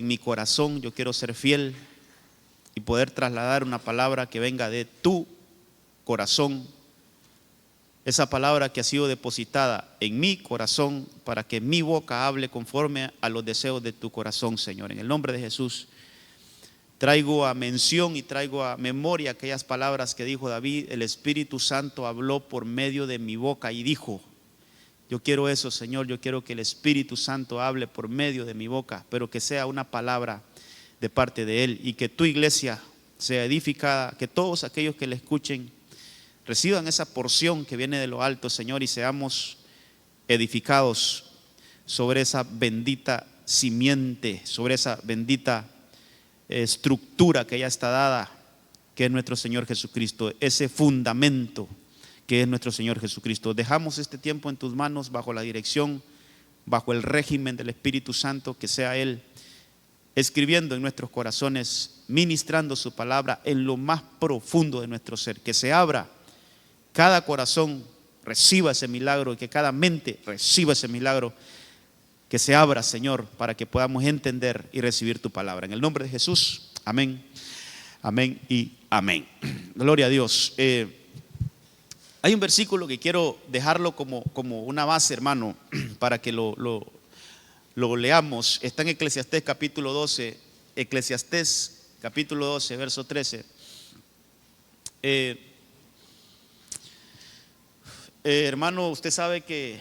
en mi corazón yo quiero ser fiel y poder trasladar una palabra que venga de tu corazón, esa palabra que ha sido depositada en mi corazón para que mi boca hable conforme a los deseos de tu corazón, Señor. En el nombre de Jesús traigo a mención y traigo a memoria aquellas palabras que dijo David: el Espíritu Santo habló por medio de mi boca y dijo. Yo quiero eso, Señor, yo quiero que el Espíritu Santo hable por medio de mi boca, pero que sea una palabra de parte de Él, y que tu iglesia sea edificada, que todos aquellos que le escuchen reciban esa porción que viene de lo alto, Señor, y seamos edificados sobre esa bendita simiente, sobre esa bendita estructura que ya está dada, que es nuestro Señor Jesucristo, ese fundamento que es nuestro Señor Jesucristo. Dejamos este tiempo en tus manos, bajo la dirección, bajo el régimen del Espíritu Santo, que sea Él escribiendo en nuestros corazones, ministrando su palabra en lo más profundo de nuestro ser, que se abra cada corazón, reciba ese milagro, y que cada mente reciba ese milagro, que se abra, Señor, para que podamos entender y recibir tu palabra. En el nombre de Jesús, amén, amén y amén. Gloria a Dios. Hay un versículo que quiero dejarlo como una base, hermano, para que lo leamos. Está en Eclesiastés capítulo 12, Eclesiastés capítulo 12, verso 13. Hermano, usted sabe que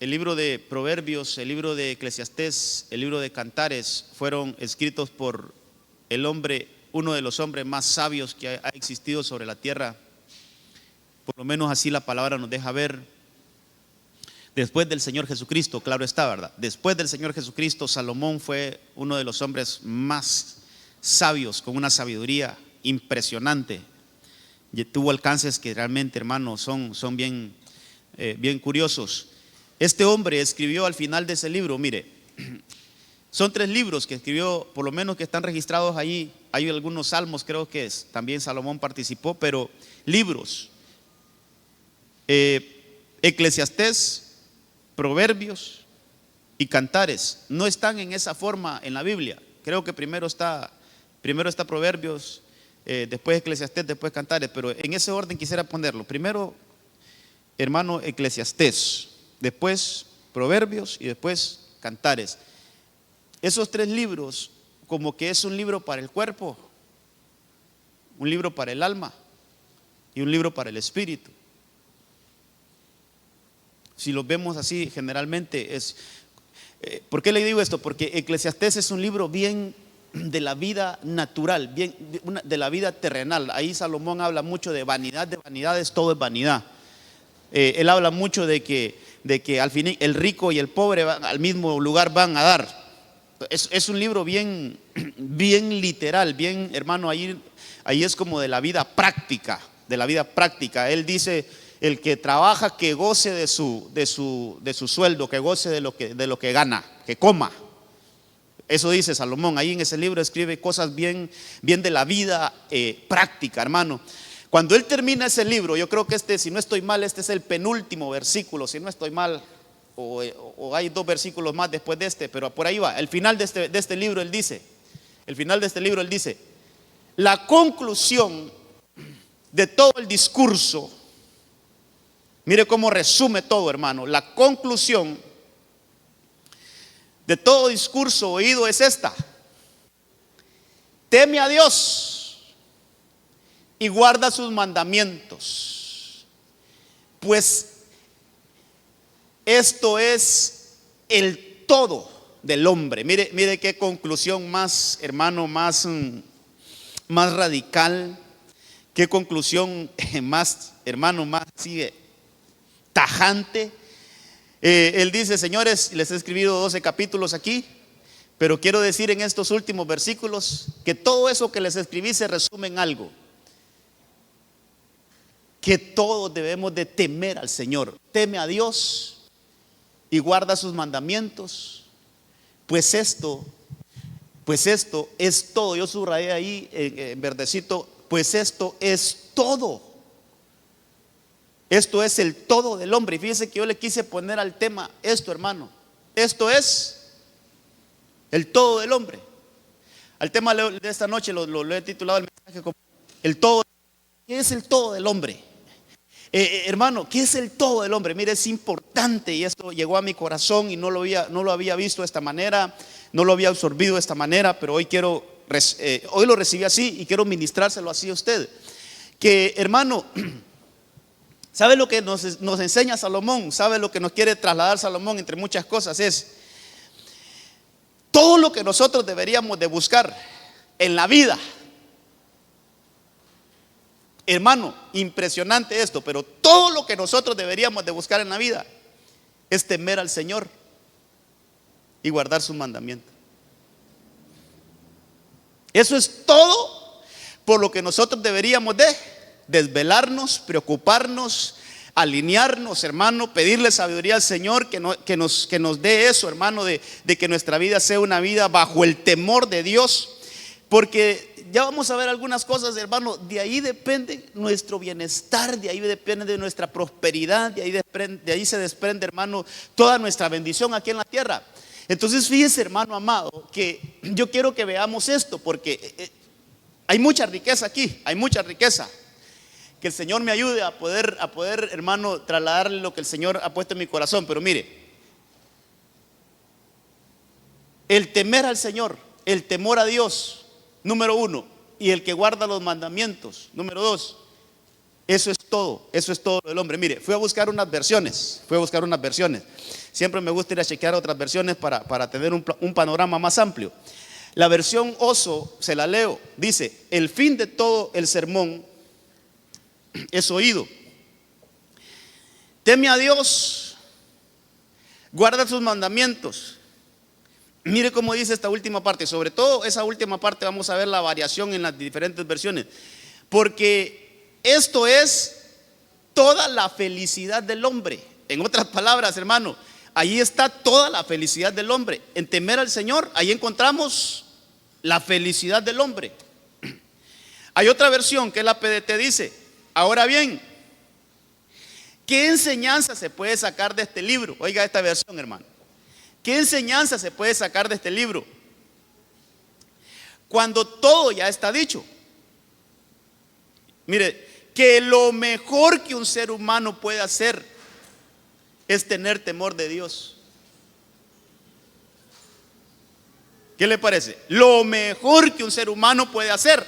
el libro de Proverbios, el libro de Eclesiastés, el libro de Cantares fueron escritos por el hombre, uno de los hombres más sabios que ha existido sobre la tierra. Por lo menos así la palabra nos deja ver. Después del Señor Jesucristo, claro está, ¿verdad? Después del Señor Jesucristo, Salomón fue uno de los hombres más sabios, con una sabiduría impresionante. Y tuvo alcances que realmente, hermanos, son bien curiosos. Este hombre escribió al final de ese libro, mire, son 3 libros que escribió, por lo menos que están registrados ahí. Hay algunos salmos, creo que también Salomón participó, pero libros. Eclesiastés, Proverbios y Cantares no están en esa forma en la Biblia. Creo que primero está Proverbios, después Eclesiastés, después Cantares, pero en ese orden quisiera ponerlo. Primero, hermano, Eclesiastés, después Proverbios y después Cantares. Esos 3 libros como que es un libro para el cuerpo, un libro para el alma y un libro para el espíritu. Si los vemos así, generalmente es. ¿Por qué le digo esto? Porque Eclesiastés es un libro bien de la vida natural, bien de la vida terrenal. Ahí Salomón habla mucho de vanidad de vanidades, todo es vanidad. Él habla mucho de que al fin el rico y el pobre al mismo lugar van a dar. Es un libro bien literal, bien, hermano, ahí es como de la vida práctica, Él dice: el que trabaja, que goce de su sueldo, que goce de lo que gana, que coma. Eso dice Salomón. Ahí en ese libro escribe cosas bien de la vida práctica, hermano. Cuando él termina ese libro, yo creo que si no estoy mal, este es el penúltimo versículo, si no estoy mal, o hay 2 versículos más después de este, pero por ahí va. El final de este libro él dice, la conclusión de todo el discurso. Mire cómo resume todo, hermano. La conclusión de todo discurso oído es esta: teme a Dios y guarda sus mandamientos, pues esto es el todo del hombre. Mire qué conclusión más, hermano, más radical. Qué conclusión más, hermano, más sigue tajante. Él dice: señores, les he escribido 12 capítulos aquí, pero quiero decir en estos últimos versículos que todo eso que les escribí se resume en algo: que todos debemos de temer al Señor. Teme a Dios y guarda sus mandamientos, pues esto es todo. Yo subrayé ahí en verdecito: pues esto es todo. Esto es el todo del hombre. Y fíjese que yo le quise poner al tema esto, hermano: esto es el todo del hombre. Al tema de esta noche lo he titulado el mensaje como el todo. ¿Qué es el todo del hombre? Hermano, ¿qué es el todo del hombre? Mire, es importante, y esto llegó a mi corazón y no lo había visto de esta manera, no lo había absorbido de esta manera, pero hoy lo recibí así y quiero ministrárselo así a usted. Que, hermano, ¿sabe lo que nos enseña Salomón? ¿Sabe lo que nos quiere trasladar Salomón entre muchas cosas? Es todo lo que nosotros deberíamos de buscar en la vida. Hermano, impresionante esto, pero todo lo que nosotros deberíamos de buscar en la vida es temer al Señor y guardar sus mandamientos. Eso es todo por lo que nosotros deberíamos de desvelarnos, preocuparnos, alinearnos, hermano, pedirle sabiduría al Señor que nos dé eso, hermano, de que nuestra vida sea una vida bajo el temor de Dios. Porque ya vamos a ver algunas cosas, hermano, de ahí depende nuestro bienestar, de ahí depende de nuestra prosperidad, de ahí se desprende, hermano, toda nuestra bendición aquí en la tierra. Entonces fíjese, hermano amado, que yo quiero que veamos esto, porque hay mucha riqueza aquí, hay mucha riqueza. Que el Señor me ayude a poder, hermano, trasladarle lo que el Señor ha puesto en mi corazón. Pero mire, el temer al Señor, el temor a Dios, número uno, y el que guarda los mandamientos, número dos, eso es todo del hombre. Mire, fui a buscar unas versiones. Siempre me gusta ir a chequear otras versiones para tener un panorama más amplio. La versión Oso, se la leo, dice: el fin de todo el sermón es oído. Teme a Dios, guarda sus mandamientos. Mire cómo dice esta última parte. Sobre todo esa última parte vamos a ver la variación en las diferentes versiones. Porque esto es toda la felicidad del hombre. En otras palabras, hermano, ahí está toda la felicidad del hombre. En temer al Señor, ahí encontramos la felicidad del hombre. Hay otra versión que es la PDT, dice: ahora bien, ¿qué enseñanza se puede sacar de este libro? Oiga esta versión, hermano. ¿Qué enseñanza se puede sacar de este libro? Cuando todo ya está dicho. Mire, que lo mejor que un ser humano puede hacer es tener temor de Dios. ¿Qué le parece? Lo mejor que un ser humano puede hacer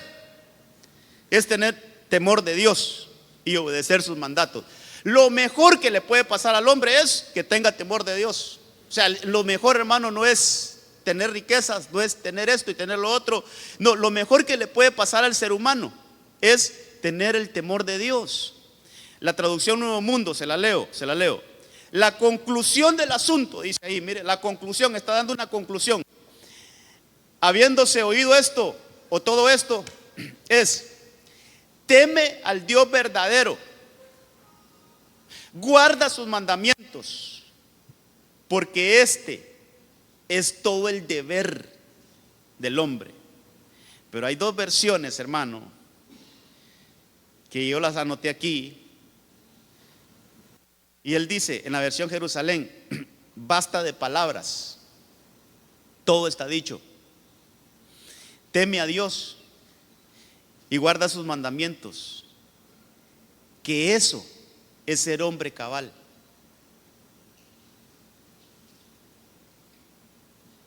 es tener temor de Dios y obedecer sus mandatos. Lo mejor que le puede pasar al hombre es que tenga temor de Dios. O sea, lo mejor, hermano, no es tener riquezas, no es tener esto y tener lo otro. No, lo mejor que le puede pasar al ser humano es tener el temor de Dios. La traducción Nuevo Mundo, se la leo. La conclusión del asunto, dice ahí, mire, la conclusión, está dando una conclusión. Habiéndose oído esto, o todo esto, es: teme al Dios verdadero, guarda sus mandamientos, porque este es todo el deber del hombre. Pero hay dos versiones, hermano, que yo las anoté aquí. Y él dice en la versión Jerusalén: basta de palabras, todo está dicho. Teme a Dios y guarda sus mandamientos, que eso es ser hombre cabal.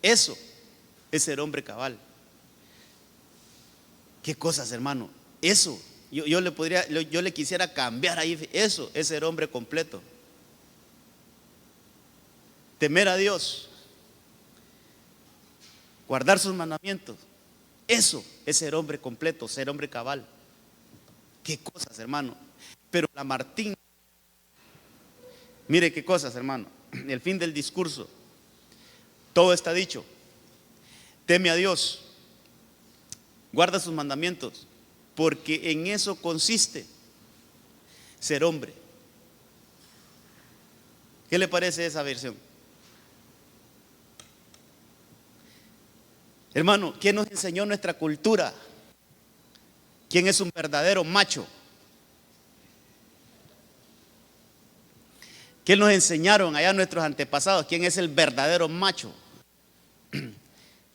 Eso es ser hombre cabal. ¿Qué cosas, hermano? Eso, yo le quisiera cambiar ahí. Eso es ser hombre completo. Temer a Dios, guardar sus mandamientos, eso es ser hombre completo, ser hombre cabal. Qué cosas, hermano. Pero la Martín, mire qué cosas, hermano. El fin del discurso, todo está dicho. Teme a Dios, guarda sus mandamientos, porque en eso consiste ser hombre. ¿Qué le parece esa versión? Hermano, ¿quién nos enseñó nuestra cultura? ¿Quién es un verdadero macho? ¿Quién nos enseñaron allá nuestros antepasados? ¿Quién es el verdadero macho?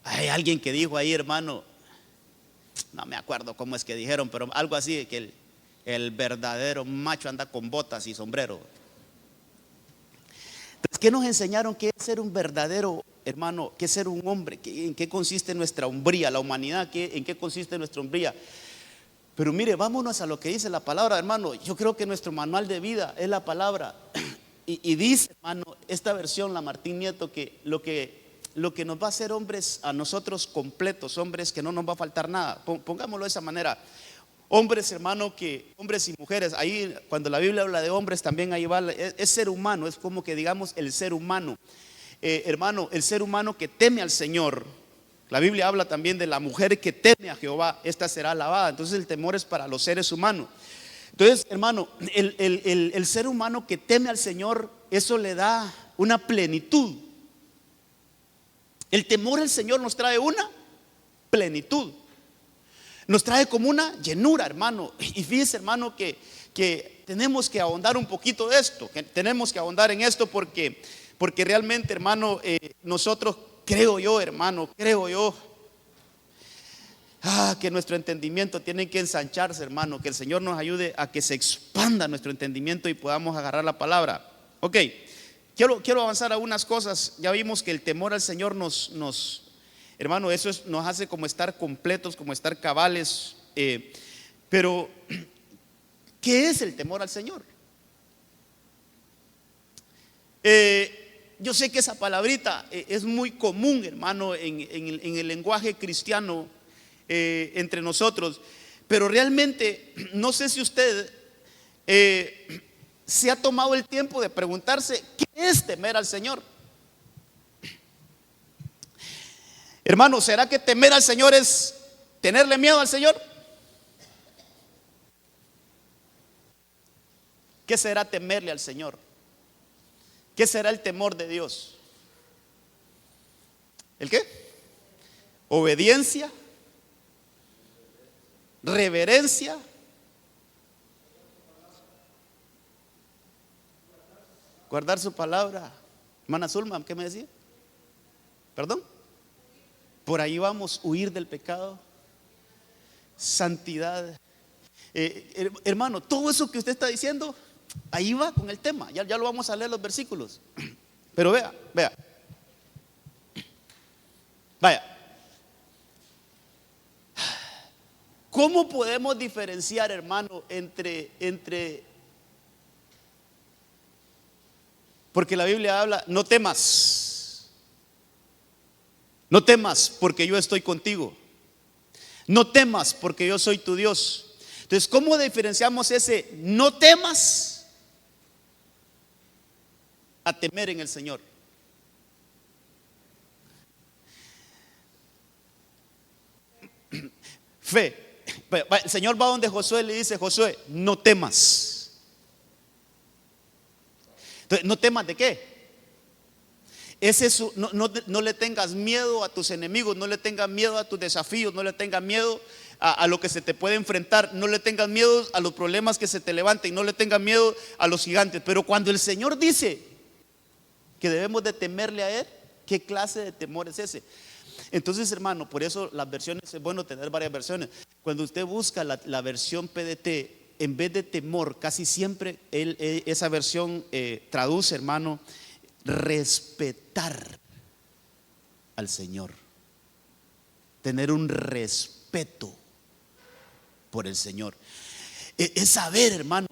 Hay alguien que dijo ahí, hermano, no me acuerdo cómo es que dijeron, pero algo así, que el verdadero macho anda con botas y sombrero. Entonces, ¿qué nos enseñaron? ¿Qué es ser un verdadero hermano? ¿Qué es ser un hombre? ¿En qué consiste nuestra hombría? La humanidad, ¿en qué consiste nuestra hombría? Pero mire, vámonos a lo que dice la palabra, hermano. Yo creo que nuestro manual de vida es la palabra. Y dice, hermano, esta versión, la Martín Nieto, que lo que nos va a hacer hombres a nosotros completos, hombres que no nos va a faltar nada. Pongámoslo de esa manera. Hombres, hermano, hombres y mujeres, ahí cuando la Biblia habla de hombres también ahí va, es ser humano, es como que digamos el ser humano. Hermano, el ser humano que teme al Señor. La Biblia habla también de la mujer que teme a Jehová, esta será alabada. Entonces el temor es para los seres humanos. Entonces, hermano, el ser humano que teme al Señor, eso le da una plenitud. El temor al Señor nos trae una plenitud. Nos trae como una llenura, hermano. Y fíjese, hermano, que tenemos que ahondar un poquito de esto. Que tenemos que ahondar en esto porque realmente, hermano, nosotros, creo yo, que nuestro entendimiento tiene que ensancharse, hermano. Que el Señor nos ayude a que se expanda nuestro entendimiento y podamos agarrar la palabra. Ok, quiero avanzar a unas cosas. Ya vimos que el temor al Señor hermano, eso nos hace como estar completos, como estar cabales. Pero, ¿qué es el temor al Señor? Yo sé que esa palabrita es muy común, hermano, en el lenguaje cristiano entre nosotros. Pero realmente, no sé si usted se ha tomado el tiempo de preguntarse, ¿qué es temer al Señor? Hermano, ¿será que temer al Señor es tenerle miedo al Señor? ¿Qué será temerle al Señor? ¿Qué será el temor de Dios? ¿El qué? Obediencia, reverencia, guardar su palabra. Hermana Zulma, ¿qué me decía? ¿Perdón? Por ahí vamos, huir del pecado, santidad. Hermano, todo eso que usted está diciendo, ahí va con el tema. Ya lo vamos a leer los versículos. Pero vaya. ¿Cómo podemos diferenciar, hermano, porque la Biblia habla, no temas. No temas porque yo estoy contigo. No temas porque yo soy tu Dios. Entonces, ¿cómo diferenciamos ese no temas a temer en el Señor? Fe. El Señor va donde Josué, le dice: Josué, no temas. Entonces, ¿no temas de qué? No le tengas miedo a tus enemigos, no le tengas miedo a tus desafíos, no le tengas miedo a lo que se te puede enfrentar, no le tengas miedo a los problemas que se te levanten, no le tengas miedo a los gigantes. Pero cuando el Señor dice que debemos de temerle a Él, ¿qué clase de temor es ese? Entonces, hermano, por eso las versiones, es bueno tener varias versiones. Cuando usted busca la versión PDT, en vez de temor, casi siempre esa versión traduce, hermano, respetar al Señor, tener un respeto por el Señor. Es saber, hermano,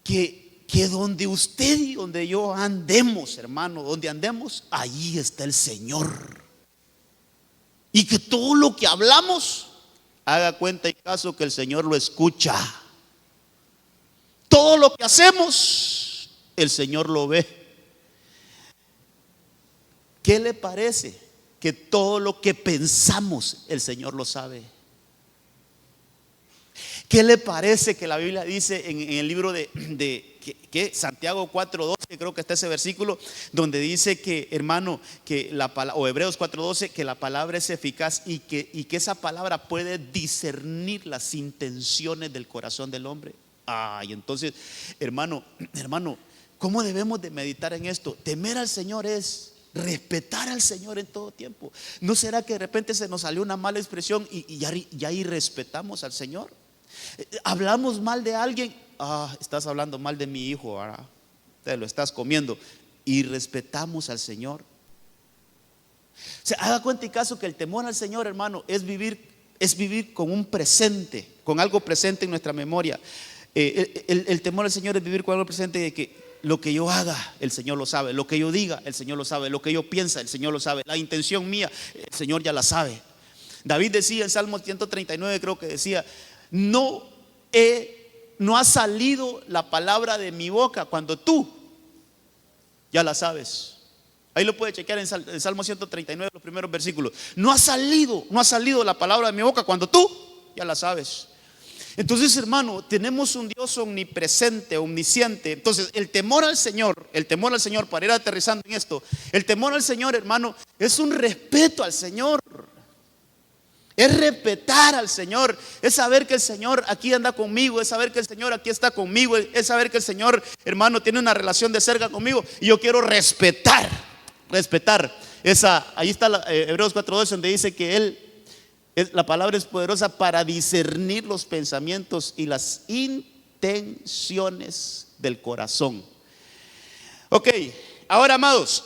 que donde usted y donde yo andemos, hermano, donde andemos, ahí está el Señor. Y que todo lo que hablamos, haga cuenta y caso que el Señor lo escucha. Todo lo que hacemos, el Señor lo ve. ¿Qué le parece? Que todo lo que pensamos, el Señor lo sabe. ¿Qué le parece que la Biblia dice en el libro de Santiago 4:12, creo que está ese versículo, donde dice que, hermano, que o Hebreos 4:12, que la palabra es eficaz y que esa palabra puede discernir las intenciones del corazón del hombre? Y entonces, hermano, ¿cómo debemos de meditar en esto? Temer al Señor es respetar al Señor en todo tiempo. ¿No será que de repente se nos salió una mala expresión y ya irrespetamos al Señor? Hablamos mal de alguien, estás hablando mal de mi hijo, te lo estás comiendo. Y respetamos al Señor. Se haga cuenta y caso que el temor al Señor, hermano, es vivir con un presente, con algo presente en nuestra memoria. El temor al Señor es vivir con algo presente de que lo que yo haga, el Señor lo sabe. Lo que yo diga, el Señor lo sabe. Lo que yo piensa, el Señor lo sabe. La intención mía, el Señor ya la sabe. David decía en Salmo 139, creo que decía: no ha salido la palabra de mi boca cuando tú ya la sabes. Ahí lo puede chequear en Salmo 139, los primeros versículos. No ha salido la palabra de mi boca cuando tú ya la sabes. Entonces, hermano, tenemos un Dios omnipresente, omnisciente. Entonces, el temor al Señor, para ir aterrizando en esto, el temor al Señor, hermano, es un respeto al Señor. Es respetar al Señor, es saber que el Señor aquí anda conmigo, es saber que el Señor aquí está conmigo, es saber que el Señor, hermano, tiene una relación de cerca conmigo y yo quiero respetar esa. Ahí está Hebreos 4:12, donde dice que la palabra es poderosa para discernir los pensamientos y las intenciones del corazón. Ok, ahora amados,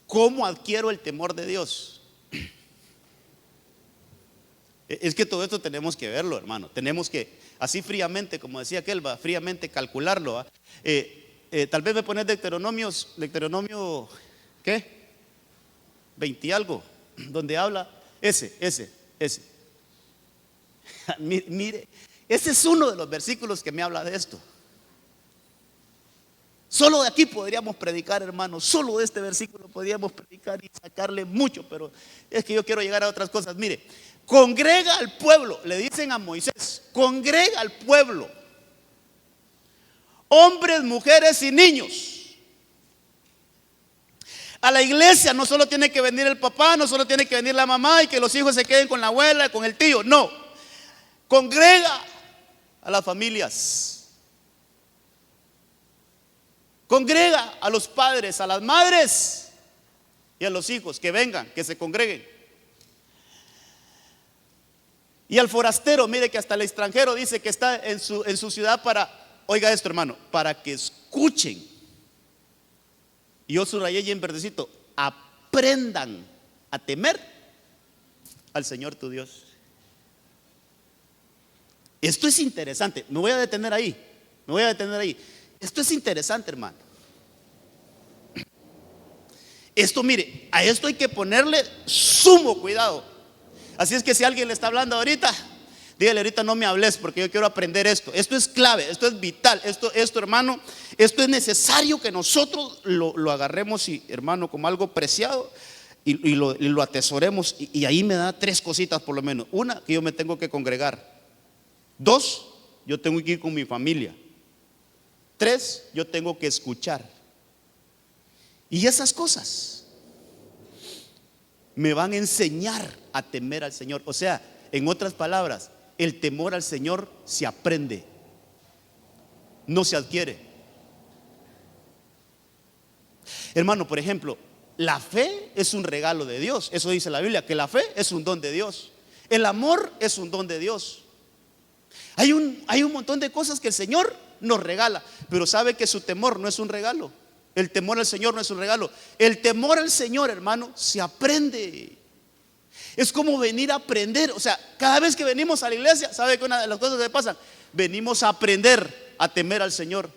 ¿cómo adquiero el temor de Dios? Es que todo esto tenemos que verlo, hermano. Tenemos que, así fríamente, como decía aquel, fríamente calcularlo. Tal vez me pones Deuteronomio, ¿qué? 20 y algo, donde habla ese. Mire, ese es uno de los versículos que me habla de esto. Solo de aquí podríamos predicar, hermano. Solo de este versículo podríamos predicar y sacarle mucho, pero es que yo quiero llegar a otras cosas. Mire, congrega al pueblo, le dicen a Moisés, congrega al pueblo, hombres, mujeres y niños. A la iglesia no solo tiene que venir el papá, no solo tiene que venir la mamá y que los hijos se queden con la abuela, con el tío. No, congrega a las familias. Congrega a los padres, a las madres y a los hijos, que vengan, que se congreguen. Y al forastero, mire que hasta el extranjero dice que está en su ciudad para, oiga esto, hermano, para que escuchen. Y yo subrayé y en verdecito, aprendan a temer al Señor tu Dios. Esto es interesante, me voy a detener ahí. Esto es interesante, hermano. Esto, mire, a esto hay que ponerle sumo cuidado. Así es que si alguien le está hablando ahorita, dígale: ahorita no me hables porque yo quiero aprender esto. Esto es clave, esto es vital. Esto, hermano, esto es necesario que nosotros lo agarremos, y, hermano, como algo preciado y lo atesoremos. Y ahí me da 3 cositas por lo menos. Una, que yo me tengo que congregar. 2, yo tengo que ir con mi familia. 3, yo tengo que escuchar. Y esas cosas me van a enseñar a temer al Señor. O sea, en otras palabras, el temor al Señor se aprende, no se adquiere. Hermano, por ejemplo, la fe es un regalo de Dios. Eso dice la Biblia, que la fe es un don de Dios. El amor es un don de Dios. Hay un montón de cosas que el Señor nos regala, pero sabe que su temor no es un regalo. El temor al Señor no es un regalo. El temor al Señor, hermano, se aprende. Es como venir a aprender. O sea, cada vez que venimos a la iglesia, ¿sabe que una de las cosas que pasan? Venimos a aprender a temer al Señor.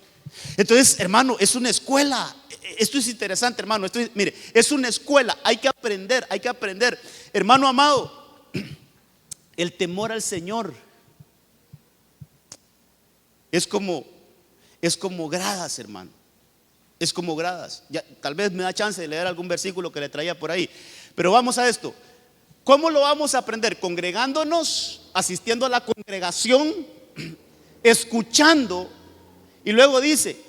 Entonces, hermano, es una escuela. Esto es interesante, hermano. Mire, es una escuela. Hay que aprender, Hermano amado, el temor al Señor es como gradas, hermano. Es como gradas. Ya, tal vez me da chance de leer algún versículo que le traía por ahí. Pero vamos a esto. ¿Cómo lo vamos a aprender? Congregándonos, asistiendo a la congregación, escuchando. Y luego dice: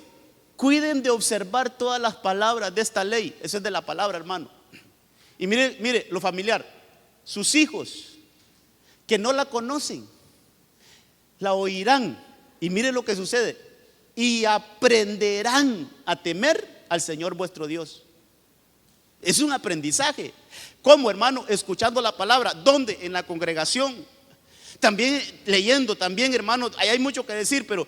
cuiden de observar todas las palabras de esta ley. Eso es de la palabra, hermano. Y mire lo familiar. Sus hijos que no la conocen, la oirán. Y mire lo que sucede. y aprenderán a temer al Señor vuestro Dios. Es un aprendizaje. ¿Cómo, hermano? Escuchando la palabra. ¿Dónde? En la congregación. También leyendo, también, hermano, ahí hay mucho que decir, pero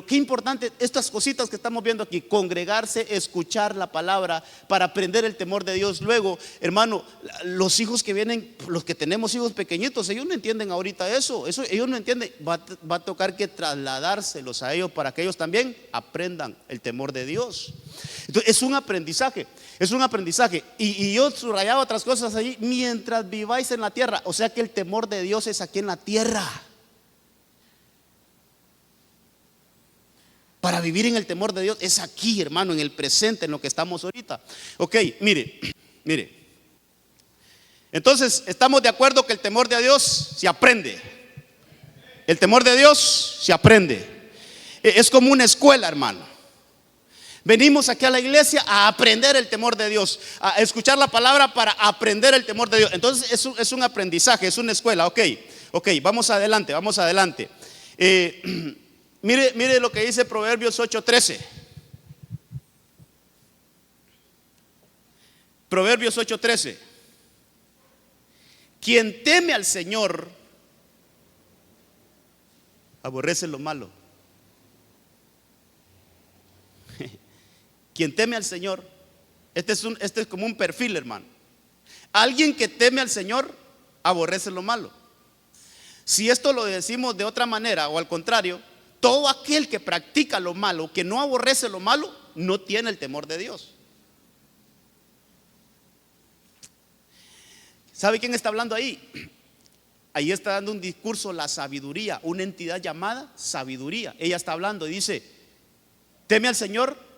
qué importante estas cositas que estamos viendo aquí: congregarse, escuchar la palabra para aprender el temor de Dios. Luego, hermano, los hijos que vienen, los que tenemos hijos pequeñitos, ellos no entienden ahorita eso ellos no entienden. Va a tocar que trasladárselos a ellos para que ellos también aprendan el temor de Dios. Entonces, es un aprendizaje. Y yo subrayaba otras cosas allí: mientras viváis en la tierra. O sea que el temor de Dios es aquí en la tierra. Para vivir en el temor de Dios es aquí, hermano, en el presente, en lo que estamos ahorita. Ok, mire. Entonces, estamos de acuerdo que el temor de Dios se aprende. El temor de Dios se aprende. Es como una escuela, hermano. Venimos aquí a la iglesia a aprender el temor de Dios, a escuchar la palabra para aprender el temor de Dios. Entonces es un aprendizaje, es una escuela. Ok, vamos adelante. Mire lo que dice Proverbios 8:13. Proverbios 8:13. Quien teme al Señor aborrece lo malo. Quien teme al Señor, este es como un perfil, hermano. Alguien que teme al Señor aborrece lo malo. Si esto lo decimos de otra manera, o al contrario, todo aquel que practica lo malo, que no aborrece lo malo, no tiene el temor de Dios. ¿Sabe quién está hablando ahí? Ahí está dando un discurso la sabiduría, una entidad llamada sabiduría. Ella está hablando y dice: teme al Señor.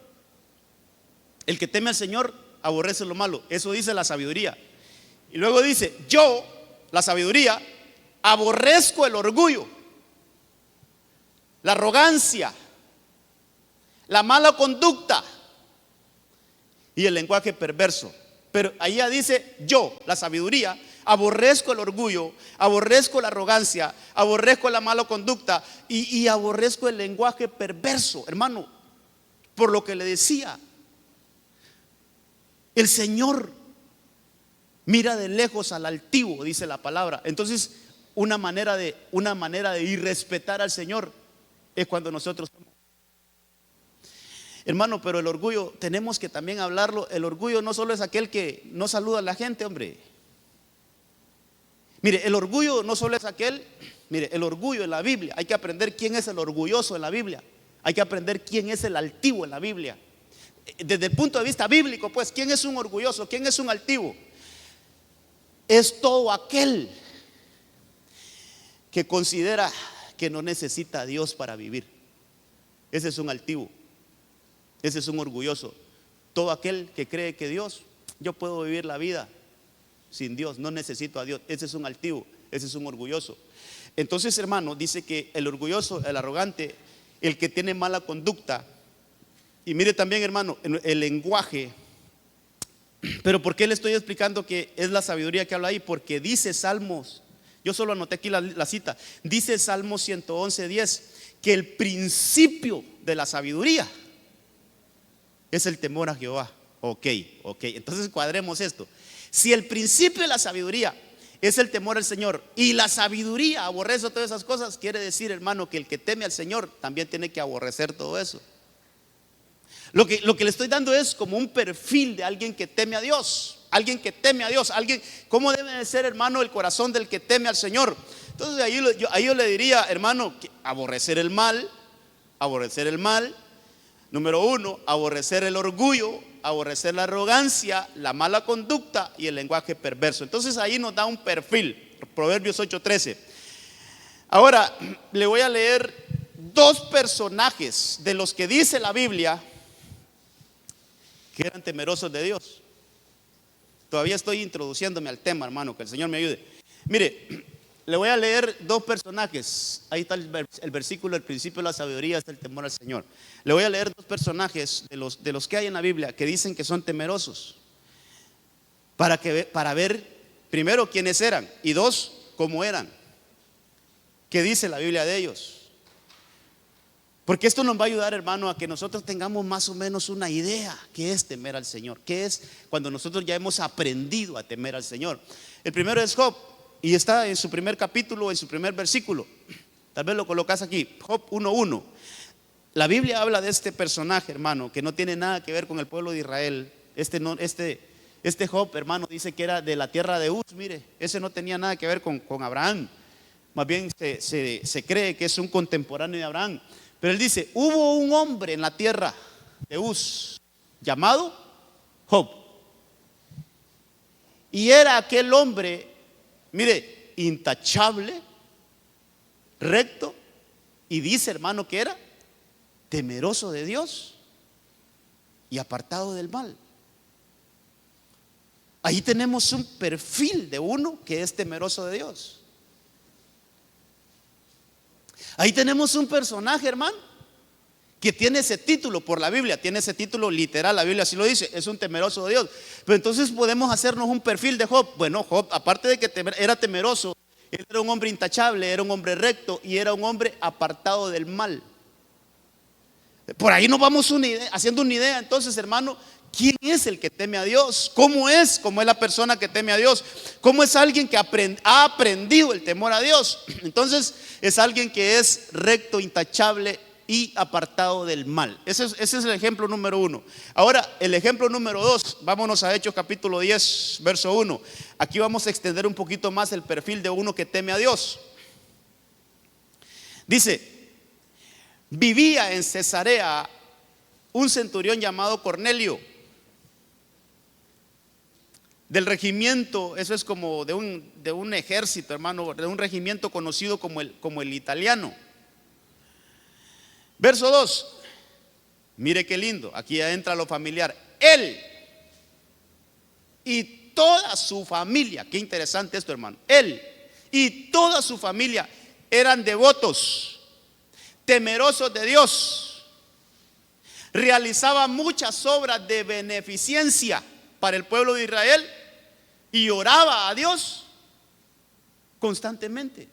El que teme al Señor aborrece lo malo. Eso dice la sabiduría. Y luego dice: yo, la sabiduría, aborrezco el orgullo, la arrogancia, la mala conducta y el lenguaje perverso. Pero ahí ya dice: yo, la sabiduría, aborrezco el orgullo, aborrezco la arrogancia, aborrezco la mala conducta y aborrezco el lenguaje perverso. Hermano, por lo que le decía, el Señor mira de lejos al altivo, dice la palabra. Entonces, una manera de irrespetar al Señor es cuando nosotros, hermano, pero el orgullo tenemos que también hablarlo. El orgullo no solo es aquel que no saluda a la gente, hombre. Mire, el orgullo no solo es aquel, mire, el orgullo en la Biblia, hay que aprender quién es el orgulloso en la Biblia. Hay que aprender quién es el altivo en la Biblia. Desde el punto de vista bíblico, pues, ¿quién es un orgulloso? ¿Quién es un altivo? Es todo aquel que considera que no necesita a Dios para vivir. Ese es un altivo. Ese es un orgulloso. Todo aquel que cree que Dios, yo puedo vivir la vida sin Dios, no necesito a Dios. Ese es un altivo, ese es un orgulloso. Entonces, hermano, dice que el orgulloso, el arrogante, el que tiene mala conducta. Y mire también, hermano, el lenguaje. Pero ¿por qué le estoy explicando que es la sabiduría que habla ahí? Porque dice Salmos, yo solo anoté aquí la cita, dice Salmos 111:10, que el principio de la sabiduría es el temor a Jehová. Ok, entonces cuadremos esto. Si el principio de la sabiduría es el temor al Señor y la sabiduría aborrece todas esas cosas, quiere decir, hermano, que el que teme al Señor también tiene que aborrecer todo eso. Lo que le estoy dando es como un perfil de alguien que teme a Dios. Alguien que teme a Dios. ¿Cómo debe de ser, hermano, el corazón del que teme al Señor? Entonces ahí yo le diría, hermano, que aborrecer el mal. Número 1, aborrecer el orgullo, aborrecer la arrogancia, la mala conducta y el lenguaje perverso. Entonces ahí nos da un perfil. Proverbios 8:13. Ahora le voy a leer 2 personajes de los que dice la Biblia que eran temerosos de Dios. Todavía estoy introduciéndome al tema, hermano, que el Señor me ayude. Mire, le voy a leer 2 personajes. Ahí está el versículo: el principio de la sabiduría es el temor al Señor. Le voy a leer 2 personajes de los que hay en la Biblia que dicen que son temerosos, para ver primero quiénes eran y 2, cómo eran. ¿Qué dice la Biblia de ellos? Porque esto nos va a ayudar, hermano, a que nosotros tengamos más o menos una idea qué es temer al Señor, qué es cuando nosotros ya hemos aprendido a temer al Señor. El primero es Job, y está en su primer capítulo, en su primer versículo. Tal vez lo colocas aquí, Job 1:1. La Biblia habla de este personaje, hermano, que no tiene nada que ver con el pueblo de Israel. Este Job, hermano, dice que era de la tierra de Uz. Mire, ese no tenía nada que ver con Abraham. Más bien se cree que es un contemporáneo de Abraham. Pero él dice, hubo un hombre en la tierra de Uz llamado Job. Y era aquel hombre, mire, intachable, recto. Y dice, hermano, que era temeroso de Dios y apartado del mal. Ahí tenemos un perfil de uno que es temeroso de Dios. Ahí tenemos un personaje, hermano, que tiene ese título por la Biblia, tiene ese título literal, la Biblia así lo dice, es un temeroso de Dios. Pero entonces podemos hacernos un perfil de Job. Bueno, Job, aparte de que era temeroso, él era un hombre intachable, era un hombre recto y era un hombre apartado del mal. Por ahí nos vamos haciendo una idea, entonces, hermano, ¿quién es el que teme a Dios? ¿Cómo es la persona que teme a Dios? ¿Cómo es alguien que ha aprendido el temor a Dios? Entonces es alguien que es recto, intachable y apartado del mal. Ese es el ejemplo número 1. Ahora el ejemplo número 2, vámonos a Hechos capítulo 10 verso 1. Aquí vamos a extender un poquito más el perfil de uno que teme a Dios. Dice, vivía en Cesarea un centurión llamado Cornelio, del regimiento, eso es como de un ejército, hermano, de un regimiento conocido como el italiano. Verso 2, mire qué lindo, aquí ya entra lo familiar. Él y toda su familia, qué interesante esto, hermano. Él y toda su familia eran devotos, temerosos de Dios, realizaban muchas obras de beneficencia para el pueblo de Israel y oraba a Dios constantemente.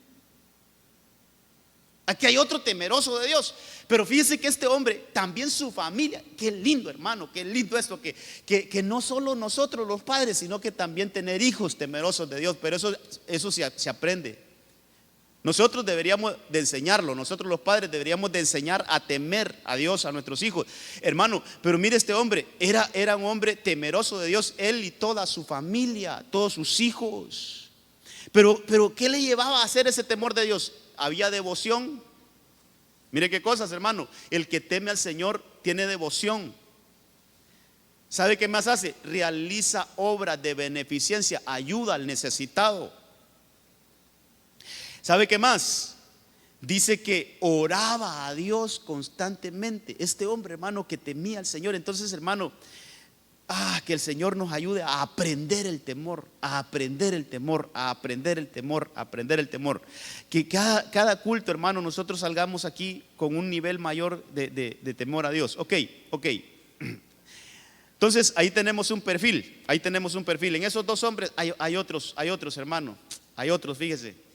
Aquí hay otro temeroso de Dios. Pero fíjense que este hombre, también su familia, qué lindo, hermano, qué lindo esto, que no solo nosotros los padres, sino que también tener hijos temerosos de Dios. Pero eso se aprende. Nosotros deberíamos de enseñarlo, nosotros los padres deberíamos de enseñar a temer a Dios a nuestros hijos, hermano. Pero mire, este hombre era un hombre temeroso de Dios, él y toda su familia, todos sus hijos. Pero ¿qué le llevaba a hacer ese temor de Dios? Había devoción. Mire qué cosas, hermano. El que teme al Señor tiene devoción. ¿Sabe qué más hace? Realiza obras de beneficencia, ayuda al necesitado. ¿Sabe qué más? Dice que oraba a Dios constantemente. Este hombre, hermano, que temía al Señor. Entonces, hermano, que el Señor nos ayude a aprender el temor, a aprender el temor, a aprender el temor, a aprender el temor. Que cada culto, hermano, nosotros salgamos aquí con un nivel mayor de temor a Dios. Ok. Entonces, ahí tenemos un perfil. En esos dos hombres hay otros, hermano. Hay otros, fíjese.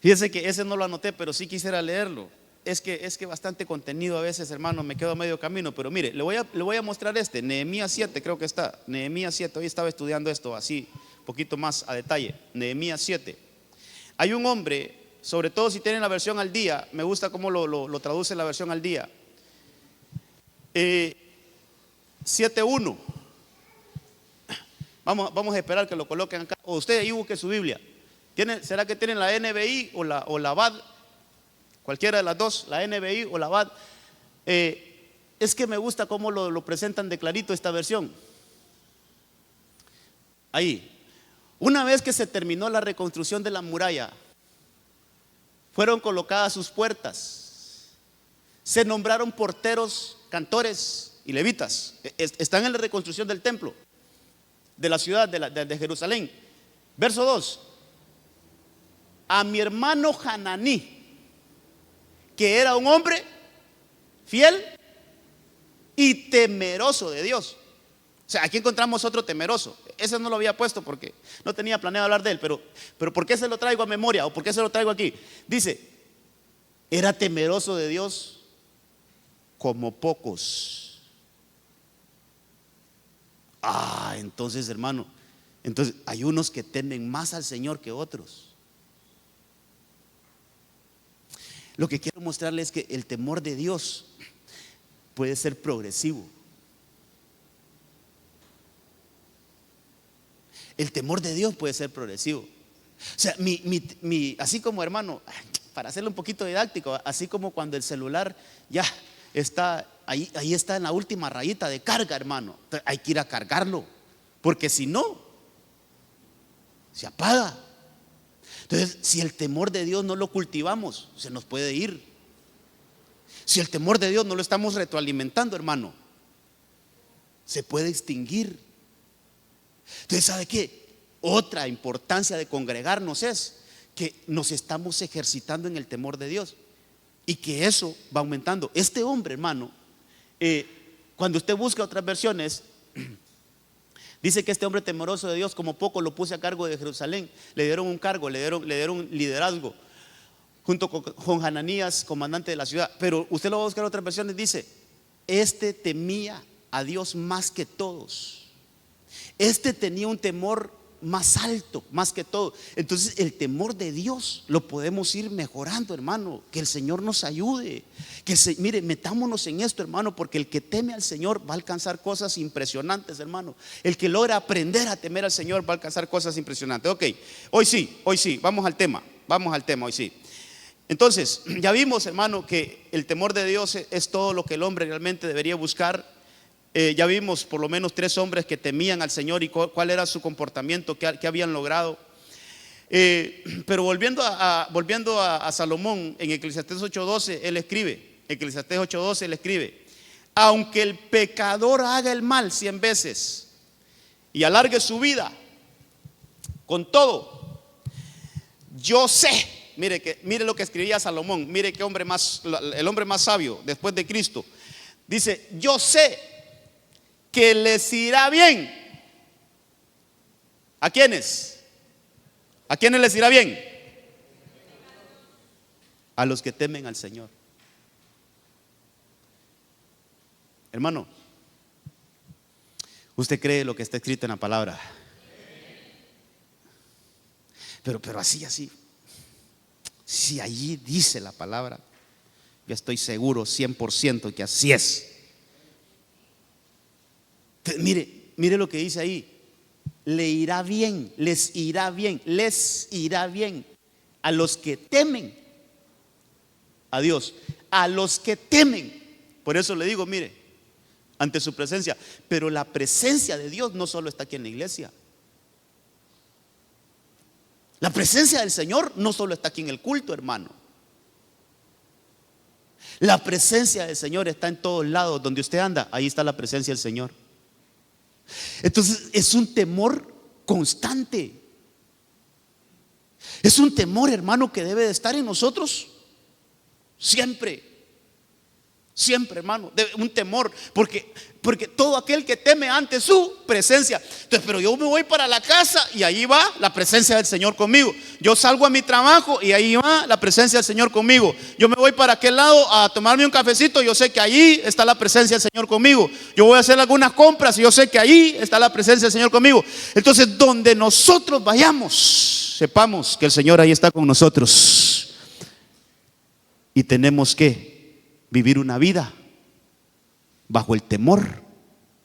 Fíjese que ese no lo anoté, pero sí quisiera leerlo. Es que bastante contenido a veces, hermano, me quedo a medio camino. Pero mire, le voy a mostrar Nehemías 7, creo que está. Nehemías 7, hoy estaba estudiando esto así, un poquito más a detalle. Nehemías 7. Hay un hombre, sobre todo si tienen la versión al día, me gusta cómo lo traduce la versión al día. 7:1. Vamos a esperar que lo coloquen acá. O usted ahí busque su Biblia. ¿Será que tienen la NBI o la BAD? Cualquiera de las dos, la NBI o la BAD. Es que me gusta cómo lo presentan de clarito esta versión. Ahí. Una vez que se terminó la reconstrucción de la muralla, fueron colocadas sus puertas. Se nombraron porteros, cantores y levitas. Están en la reconstrucción del templo, de la ciudad de Jerusalén. Verso 2. A mi hermano Hananí, que era un hombre fiel y temeroso de Dios. O sea, aquí encontramos otro temeroso. Ese no lo había puesto porque no tenía planeado hablar de él, pero ¿por qué se lo traigo a memoria o por qué se lo traigo aquí? Dice, Era temeroso de Dios como pocos. Entonces, hermano, entonces hay unos que temen más al Señor que otros. Lo que quiero mostrarles es que el temor de Dios puede ser progresivo. El temor de Dios puede ser progresivo. O sea, así como, hermano, para hacerlo un poquito didáctico, así como cuando el celular ya está ahí está en la última rayita de carga, hermano, hay que ir a cargarlo, porque si no, se apaga. Entonces, si el temor de Dios no lo cultivamos, se nos puede ir. Si el temor de Dios no lo estamos retroalimentando, hermano, se puede extinguir. Entonces, ¿sabe qué? Otra importancia de congregarnos es que nos estamos ejercitando en el temor de Dios y que eso va aumentando. Este hombre, hermano, cuando usted busca otras versiones, dice que este hombre temeroso de Dios, como poco lo puse a cargo de Jerusalén. Le dieron un cargo, le dieron un liderazgo junto con Hananías, comandante de la ciudad. Pero usted lo va a buscar en otras versiones, dice: este temía a Dios más que todos. Este tenía un temor más alto, más que todo. Entonces el temor de Dios lo podemos ir mejorando, hermano. Que el Señor nos ayude. Mire, metámonos en esto, hermano, porque el que teme al Señor va a alcanzar cosas impresionantes, hermano. El que logra aprender a temer al Señor va a alcanzar cosas impresionantes. Ok, hoy sí, vamos al tema, hoy sí. Entonces, ya vimos, hermano, que el temor de Dios es todo lo que el hombre realmente debería buscar. Ya vimos por lo menos 3 hombres que temían al Señor y cuál era su comportamiento, qué habían logrado. Pero volviendo a Salomón, en Eclesiastés 8:12, él escribe: aunque el pecador haga el mal 100 veces y alargue su vida, con todo, yo sé. Mire lo que escribía Salomón. Mire qué hombre más, el hombre más sabio después de Cristo. Dice: yo sé que les irá bien. ¿A quiénes? ¿A quiénes les irá bien? A los que temen al Señor. Hermano, ¿usted cree lo que está escrito en la palabra? Pero así. Si allí dice la palabra, yo estoy seguro 100% que así es. Mire lo que dice ahí: le irá bien, les irá bien a los que temen a Dios, a los que temen. Por eso le digo, mire, ante su presencia. Pero la presencia de Dios no solo está aquí en la iglesia. La presencia del Señor no solo está aquí en el culto, hermano. La presencia del Señor está en todos lados. Donde usted anda, ahí está la presencia del Señor. Entonces es un temor constante. Es un temor, hermano, que debe de estar en nosotros siempre, hermano. Un temor, porque todo aquel que teme ante su presencia. Entonces, pero yo me voy para la casa y ahí va la presencia del Señor conmigo. Yo salgo a mi trabajo y ahí va la presencia del Señor conmigo. Yo me voy para aquel lado a tomarme un cafecito, yo sé que allí está la presencia del Señor conmigo. Yo voy a hacer algunas compras y yo sé que allí está la presencia del Señor conmigo. Entonces, donde nosotros vayamos, sepamos que el Señor ahí está con nosotros. Y tenemos que vivir una vida bajo el temor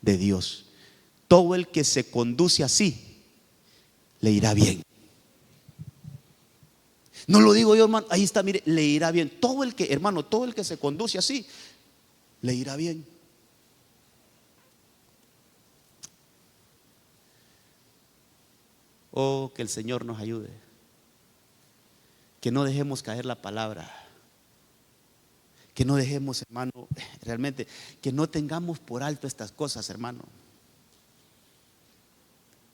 de Dios. Todo el que se conduce así, le irá bien. No lo digo yo, hermano, ahí está, mire, le irá bien. Todo el que se conduce así, le irá bien. Oh, que el Señor nos ayude. Que no dejemos caer la palabra. Que no dejemos, hermano, realmente, que no tengamos por alto estas cosas, hermano.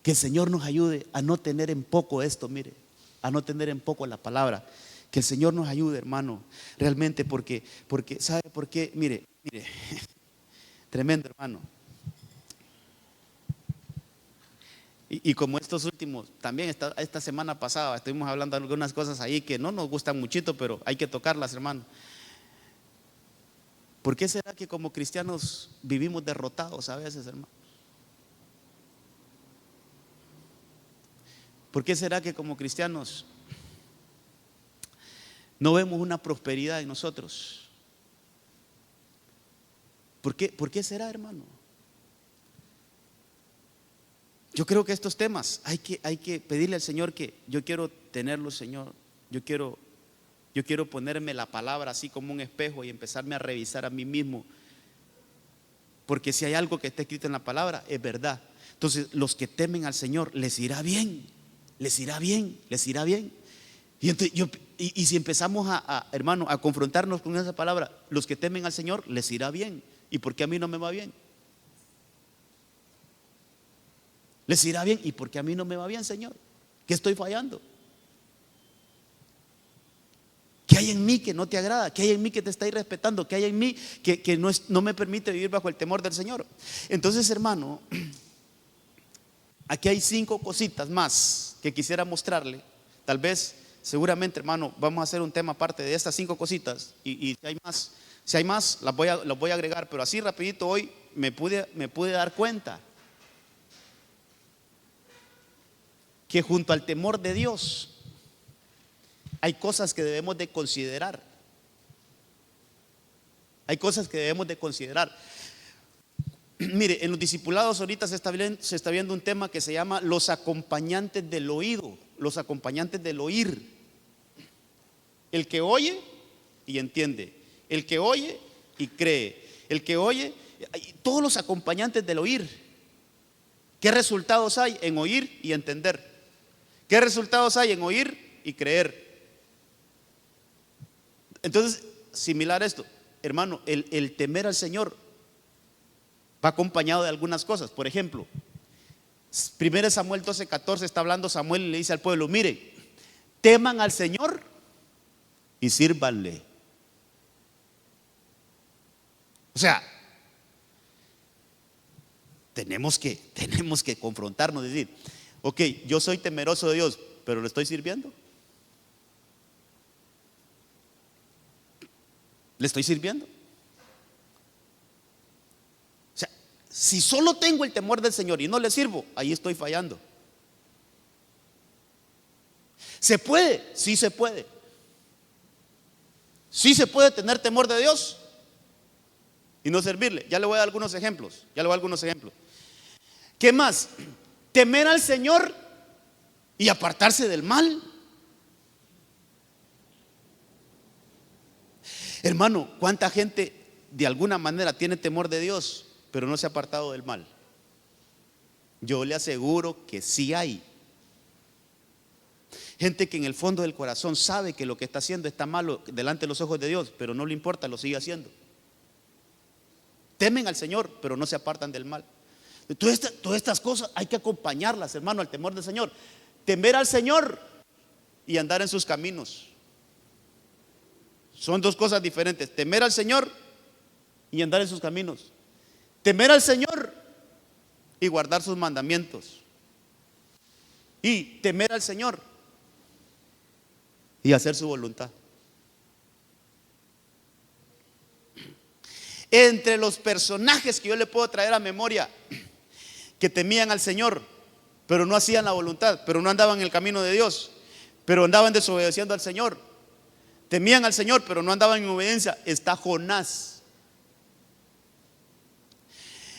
Que el Señor nos ayude a no tener en poco esto, mire, a no tener en poco la palabra. Que el Señor nos ayude, hermano, realmente, porque ¿sabe por qué? Mire, tremendo, hermano. Y como estos últimos, también esta semana pasada estuvimos hablando de algunas cosas ahí que no nos gustan muchito, pero hay que tocarlas, hermano. ¿Por qué será que como cristianos vivimos derrotados a veces, hermano? ¿Por qué será que como cristianos no vemos una prosperidad en nosotros? ¿Por qué será, hermano? Yo creo que estos temas hay que pedirle al Señor que yo quiero tenerlos, Señor. Yo quiero ponerme la palabra así como un espejo y empezarme a revisar a mí mismo. Porque si hay algo que está escrito en la palabra, es verdad. Entonces, los que temen al Señor, les irá bien. Les irá bien, les irá bien. Y si empezamos hermano, a confrontarnos con esa palabra, los que temen al Señor, les irá bien. ¿Y por qué a mí no me va bien? Les irá bien. ¿Y por qué a mí no me va bien, Señor? ¿Qué estoy fallando? ¿Qué hay en mí que no te agrada? ¿Qué hay en mí que te está irrespetando? ¿Qué hay en mí que no me permite vivir bajo el temor del Señor? Entonces, hermano, aquí hay 5 cositas más que quisiera mostrarle. Tal vez, seguramente, hermano, vamos a hacer un tema aparte de estas 5 cositas. Y si hay más, las voy a agregar. Pero así rapidito hoy me pude dar cuenta que junto al temor de Dios hay cosas que debemos de considerar. Hay cosas que debemos de considerar. Mire, en los discipulados ahorita se está viendo un tema que se llama los acompañantes del oído, los acompañantes del oír. El que oye y entiende, el que oye y cree, el que oye, todos los acompañantes del oír. ¿Qué resultados hay en oír y entender? ¿Qué resultados hay en oír y creer? Entonces, similar a esto, hermano, el temer al Señor va acompañado de algunas cosas. Por ejemplo, 1 Samuel 12:14 está hablando Samuel y le dice al pueblo: mire, teman al Señor y sírvanle. O sea, tenemos que confrontarnos, decir, ok, yo soy temeroso de Dios, pero ¿le estoy sirviendo? ¿Le estoy sirviendo? O sea, si solo tengo el temor del Señor y no le sirvo, ahí estoy fallando. ¿Se puede? Sí se puede. Sí se puede tener temor de Dios y no servirle. Ya le voy a dar algunos ejemplos. ¿Qué más? Temer al Señor y apartarse del mal. Hermano, ¿cuánta gente de alguna manera tiene temor de Dios, pero no se ha apartado del mal? Yo le aseguro que sí hay. Gente que en el fondo del corazón sabe que lo que está haciendo está malo delante de los ojos de Dios, pero no le importa, lo sigue haciendo. Temen al Señor, pero no se apartan del mal. Todas estas cosas hay que acompañarlas, hermano, al temor del Señor. Temer al Señor y andar en sus caminos. Son dos cosas diferentes. Temer al Señor y andar en sus caminos. Temer al Señor y guardar sus mandamientos. Y temer al Señor y hacer su voluntad. Entre los personajes que yo le puedo traer a memoria que temían al Señor, pero no hacían la voluntad, pero no andaban en el camino de Dios, pero andaban desobedeciendo al Señor. Temían al Señor, pero no andaban en obediencia. Está Jonás.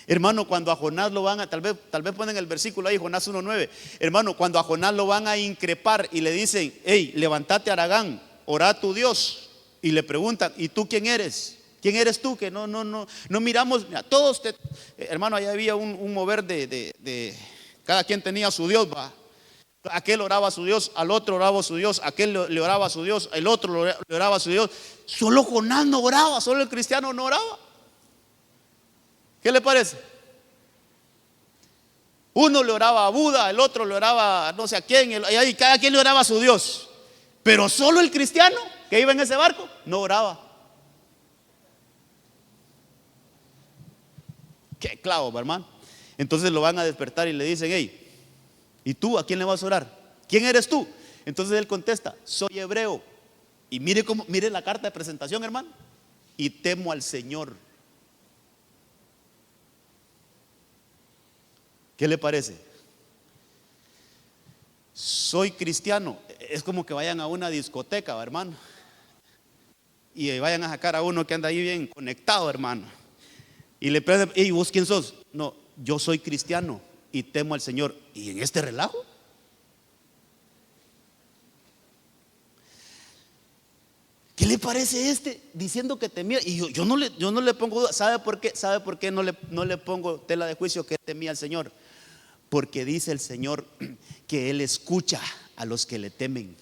Hermano, cuando a Jonás lo van a, tal vez ponen el versículo ahí, Jonás 1:9. Hermano, cuando a Jonás lo van a increpar y le dicen: hey, levántate, Aragán, ora a tu Dios. Y le preguntan: ¿y tú quién eres? ¿Quién eres tú? Que no miramos, mira, todos, hermano, allá había un mover de cada quien tenía su Dios, va. Aquel oraba a su Dios, al otro oraba a su Dios, aquel le oraba a su Dios, el otro le oraba a su Dios. Solo Jonás no oraba, solo el cristiano no oraba. ¿Qué le parece? Uno le oraba a Buda, el otro le oraba a no sé a quién, y cada quien le oraba a su Dios. Pero solo el cristiano que iba en ese barco no oraba. Qué clavo, hermano. Entonces lo van a despertar y le dicen: hey, ¿Y tú a quién le vas a orar? ¿Quién eres tú? Entonces él contesta, soy hebreo. Y mire la carta de presentación, hermano. Y temo al Señor. ¿Qué le parece? Soy cristiano. Es como que vayan a una discoteca, hermano, y vayan a sacar a uno que anda ahí bien conectado, hermano, y le preguntan, ¿y vos quién sos? No, yo soy cristiano y temo al Señor. ¿Y en este relajo? ¿Qué le parece diciendo que temía? Y yo no le pongo duda. ¿Sabe por qué? ¿Sabe por qué no le pongo tela de juicio que temía al Señor? Porque dice el Señor que Él escucha a los que le temen.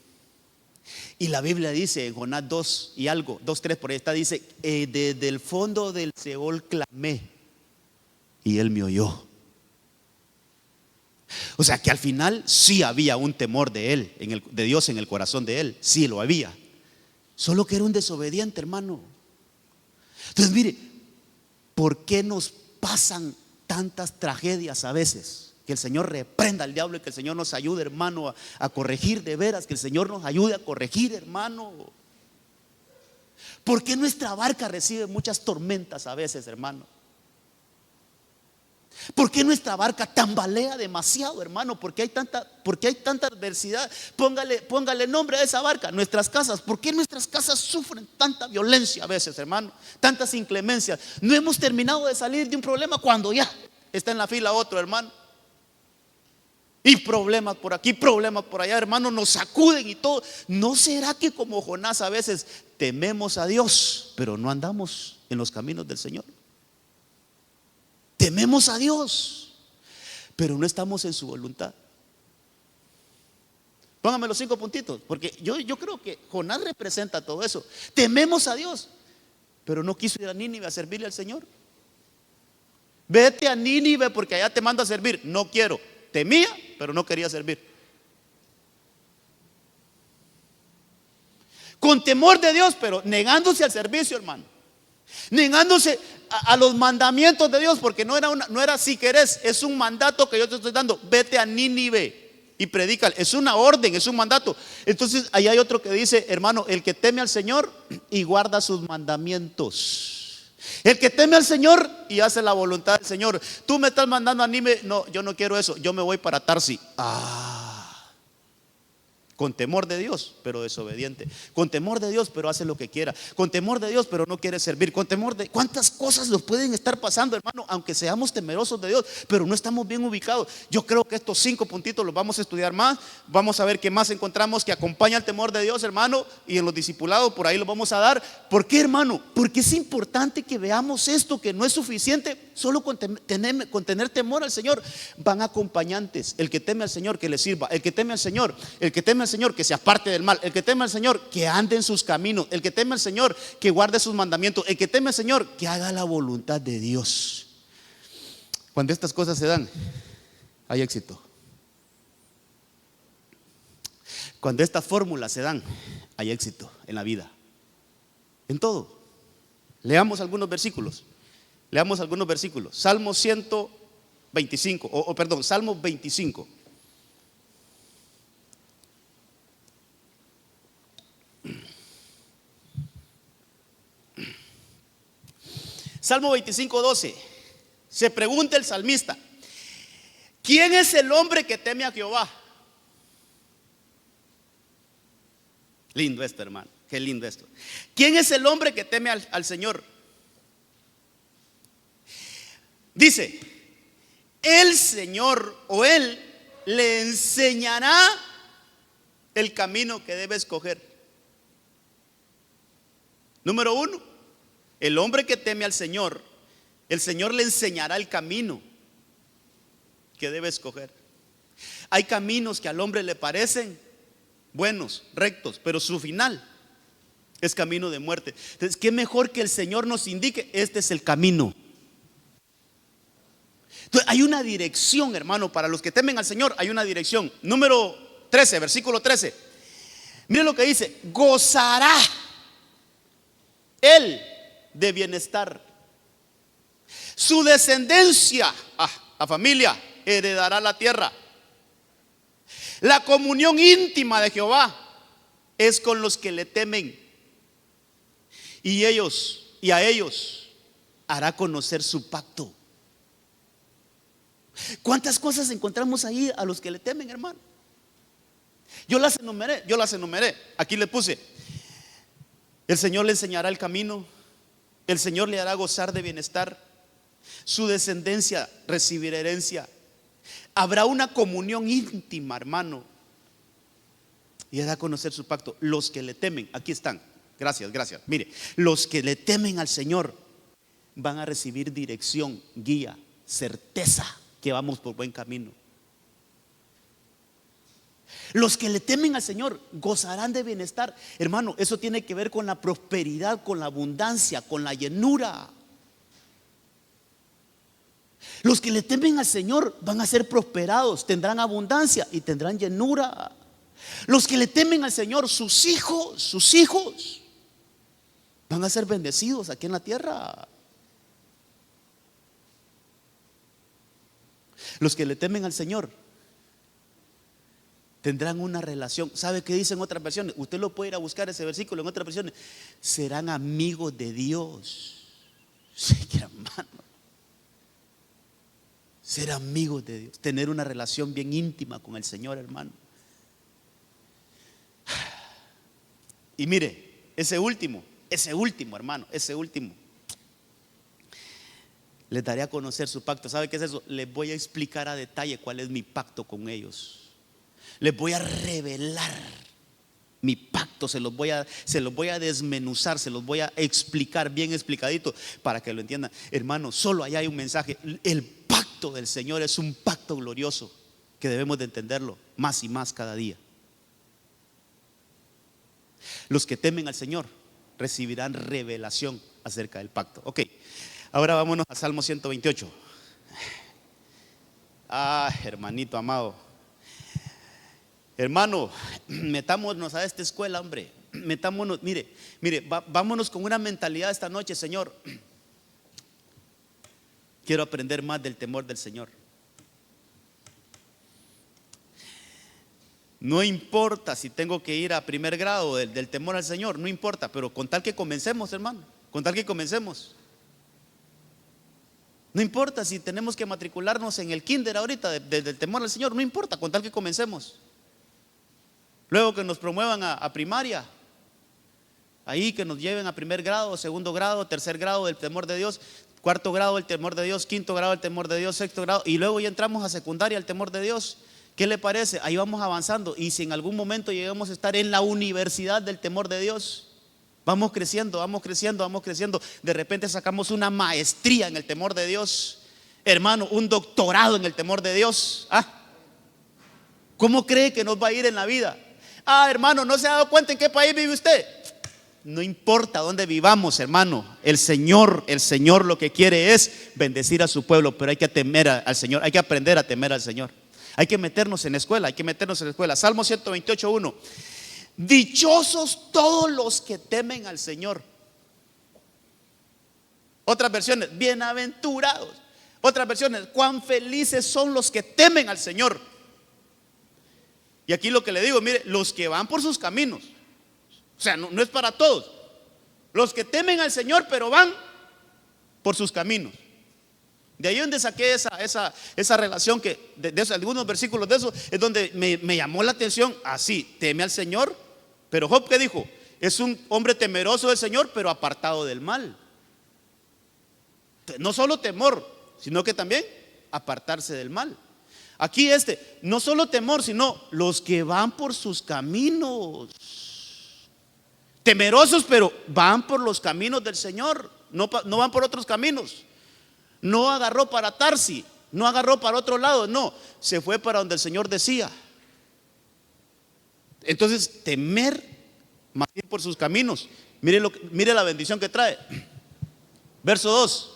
Y la Biblia dice en Jonás 2 y algo, 2:3 por ahí está, dice, desde el fondo del Seol clamé y Él me oyó. O sea que al final sí había un temor de Él, de Dios en el corazón de Él, sí lo había. Solo que era un desobediente, hermano. Entonces mire, ¿por qué nos pasan tantas tragedias a veces? Que el Señor reprenda al diablo y que el Señor nos ayude, hermano, a corregir de veras. Que el Señor nos ayude a corregir, hermano. ¿Por qué nuestra barca recibe muchas tormentas a veces, hermano? ¿Por qué nuestra barca tambalea demasiado, hermano? ¿Por qué hay tanta adversidad? Póngale nombre a esa barca. Nuestras casas. ¿Por qué nuestras casas sufren tanta violencia a veces, hermano? Tantas inclemencias. No hemos terminado de salir de un problema cuando ya está en la fila otro, hermano. Y problemas por aquí, problemas por allá, hermano, nos sacuden y todo. ¿No será que como Jonás a veces tememos a Dios, pero no andamos en los caminos del Señor? Tememos a Dios, pero no estamos en su voluntad. Póngame los 5 puntitos, porque yo creo que Jonás representa todo eso. Tememos a Dios, pero no quiso ir a Nínive a servirle al Señor. Vete a Nínive porque allá te mando a servir. No quiero. Temía, pero no quería servir. Con temor de Dios, pero negándose al servicio, hermano. Negándose a los mandamientos de Dios, porque no era si querés, es un mandato que yo te estoy dando. Vete a Nínive y predícale. Es una orden, es un mandato. Entonces ahí hay otro que dice, hermano, el que teme al Señor y guarda sus mandamientos. El que teme al Señor y hace la voluntad del Señor. Tú me estás mandando a Nínive. No, yo no quiero eso. Yo me voy para Tarsi. Con temor de Dios, pero desobediente. Con temor de Dios, pero hace lo que quiera. Con temor de Dios, pero no quiere servir. Con temor de... ¿Cuántas cosas nos pueden estar pasando, hermano? Aunque seamos temerosos de Dios, pero no estamos bien ubicados. Yo creo que estos 5 puntitos los vamos a estudiar más. Vamos a ver qué más encontramos que acompaña al temor de Dios, hermano. Y en los discipulados por ahí los vamos a dar. ¿Por qué, hermano? Porque es importante que veamos esto, que no es suficiente solo con tener temor al Señor. Van acompañantes. El que teme al Señor, que le sirva. El que teme al Señor, Señor, que se aparte del mal. El que teme al Señor, que ande en sus caminos. El que teme al Señor, que guarde sus mandamientos. El que teme al Señor, que haga la voluntad de Dios. Cuando estas cosas se dan, hay éxito. Cuando estas fórmulas se dan, hay éxito en la vida, en todo. Leamos algunos versículos. Salmo 125, Salmo 25. Salmo 25:12. Se pregunta el salmista: ¿quién es el hombre que teme a Jehová? Lindo esto, hermano. Qué lindo esto. ¿Quién es el hombre que teme al Señor? Dice: el Señor o Él le enseñará el camino que debe escoger. Número 1. El hombre que teme al Señor, el Señor le enseñará el camino que debe escoger. Hay caminos que al hombre le parecen buenos, rectos, pero su final es camino de muerte. Entonces, ¿qué mejor que el Señor nos indique? Este es el camino. Entonces, hay una dirección, hermano, para los que temen al Señor. Hay una dirección. Número 13, versículo 13. Mire lo que dice: gozará Él de bienestar. Su descendencia, la familia, heredará la tierra. La comunión íntima de Jehová es con los que le temen, y a ellos hará conocer su pacto. ¿Cuántas cosas encontramos ahí a los que le temen, hermano? Yo las enumeré. Aquí le puse: el Señor le enseñará el camino, el Señor le hará gozar de bienestar, su descendencia recibirá herencia, habrá una comunión íntima, hermano, y hará conocer su pacto. Los que le temen, aquí están. Gracias. Mire, los que le temen al Señor van a recibir dirección, guía, certeza que vamos por buen camino. Los que le temen al Señor gozarán de bienestar. Hermano, eso tiene que ver con la prosperidad, con la abundancia, con la llenura. Los que le temen al Señor van a ser prosperados, tendrán abundancia y tendrán llenura. Los que le temen al Señor, sus hijos van a ser bendecidos aquí en la tierra. Los que le temen al Señor tendrán una relación. ¿Sabe qué dice en otras versiones? Usted lo puede ir a buscar ese versículo en otras versiones. Serán amigos de Dios. Sí, hermano. Ser amigos de Dios, tener una relación bien íntima con el Señor, hermano. Y mire, ese último, hermano, les daré a conocer su pacto. ¿Sabe qué es eso? Les voy a explicar a detalle cuál es mi pacto con ellos. Les voy a revelar mi pacto, se los voy a desmenuzar, se los voy a explicar bien explicadito para que lo entiendan. Hermano, solo allá hay un mensaje. El pacto del Señor es un pacto glorioso que debemos de entenderlo más y más cada día. Los que temen al Señor recibirán revelación acerca del pacto. Ok, ahora vámonos a Salmo 128. Hermanito amado, hermano, metámonos a esta escuela, hombre. Metámonos, mire, vámonos con una mentalidad esta noche. Señor, quiero aprender más del temor del Señor. No importa si tengo que ir a primer grado del temor al Señor, no importa, pero con tal que comencemos, hermano, con tal que comencemos. No importa si tenemos que matricularnos en el kinder ahorita del temor al Señor, no importa, con tal que comencemos. Luego que nos promuevan a primaria, ahí que nos lleven a primer grado, segundo grado, tercer grado del temor de Dios, cuarto grado del temor de Dios, quinto grado del temor de Dios, sexto grado, y luego ya entramos a secundaria el temor de Dios. ¿Qué le parece? Ahí vamos avanzando. Y si en algún momento llegamos a estar en la universidad del temor de Dios, vamos creciendo. De repente sacamos una maestría en el temor de Dios, hermano, un doctorado en el temor de Dios. ¿Cómo cree que nos va a ir en la vida? Hermano, ¿no se ha dado cuenta en qué país vive usted? No importa dónde vivamos, hermano. El Señor lo que quiere es bendecir a su pueblo, pero hay que temer al Señor, hay que aprender a temer al Señor. Hay que meternos en la escuela, Salmo 128:1. Dichosos todos los que temen al Señor. Otras versiones, bienaventurados. Otras versiones, cuán felices son los que temen al Señor. Y aquí lo que le digo, mire, los que van por sus caminos. O sea, no es para todos. Los que temen al Señor, pero van por sus caminos. De ahí donde saqué esa relación que de algunos versículos de eso es donde me llamó la atención. Así, teme al Señor. Pero Job, ¿qué dijo? Es un hombre temeroso del Señor, pero apartado del mal. No solo temor, sino que también apartarse del mal. Aquí no solo temor, sino los que van por sus caminos. Temerosos, pero van por los caminos del Señor. No van por otros caminos. No agarró para Tarsi, no agarró para otro lado, no, se fue para donde el Señor decía. Entonces, temer, más ir por sus caminos. Mire la bendición que trae. Verso 2.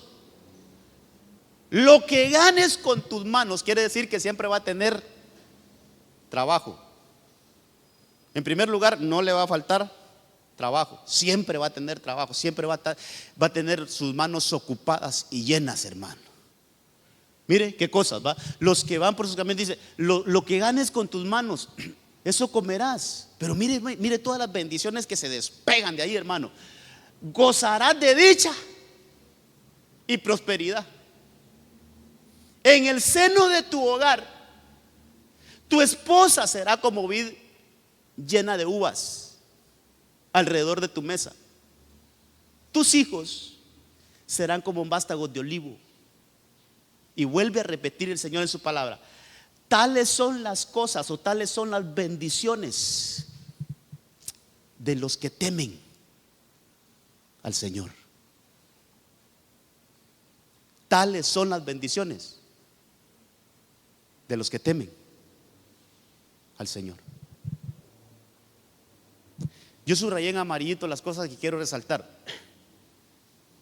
Lo que ganes con tus manos quiere decir que siempre va a tener trabajo. En primer lugar, no le va a faltar trabajo, siempre va a tener trabajo, siempre va a tener sus manos ocupadas y llenas, hermano. Mire qué cosas, ¿va? Los que van por sus caminos, dice, lo que ganes con tus manos, eso comerás. Pero mire todas las bendiciones que se despegan de ahí, hermano. Gozarás de dicha y prosperidad. En el seno de tu hogar, tu esposa será como vid llena de uvas alrededor de tu mesa. Tus hijos serán como vástagos de olivo. Y vuelve a repetir el Señor en su palabra: tales son las cosas, o tales son las bendiciones de los que temen al Señor. Tales son las bendiciones de los que temen al Señor. Yo subrayé en amarillito las cosas que quiero resaltar.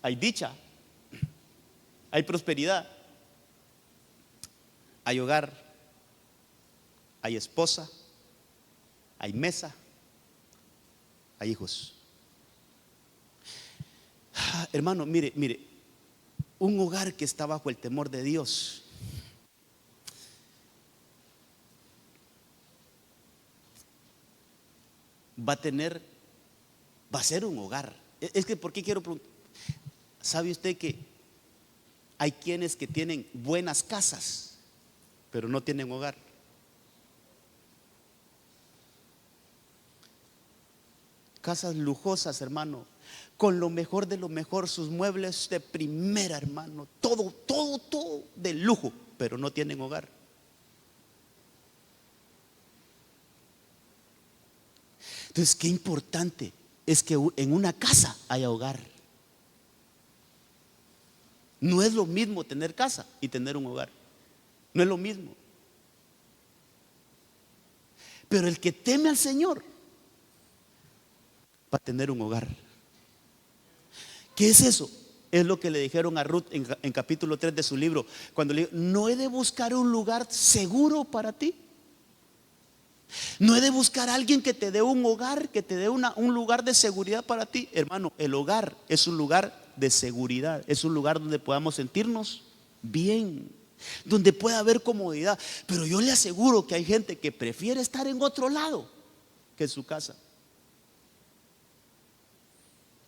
Hay dicha, hay prosperidad, hay hogar, hay esposa, hay mesa, hay hijos. Hermano, mire, un hogar que está bajo el temor de Dios va a ser un hogar. Es que, ¿por qué quiero preguntar? ¿Sabe usted que hay quienes que tienen buenas casas, pero no tienen hogar? Casas lujosas, hermano, con lo mejor de lo mejor, sus muebles de primera, hermano, todo de lujo, pero no tienen hogar. Entonces, qué importante es que en una casa haya hogar. No es lo mismo tener casa y tener un hogar. No es lo mismo. Pero el que teme al Señor va a tener un hogar. ¿Qué es eso? Es lo que le dijeron a Ruth en capítulo 3 de su libro, cuando le dijo: no he de buscar un lugar seguro para ti. No he de buscar a alguien que te dé un hogar, que te dé un lugar de seguridad para ti. Hermano, el hogar es un lugar de seguridad, es un lugar donde podamos sentirnos bien, donde pueda haber comodidad. Pero yo le aseguro que hay gente que prefiere estar en otro lado que en su casa.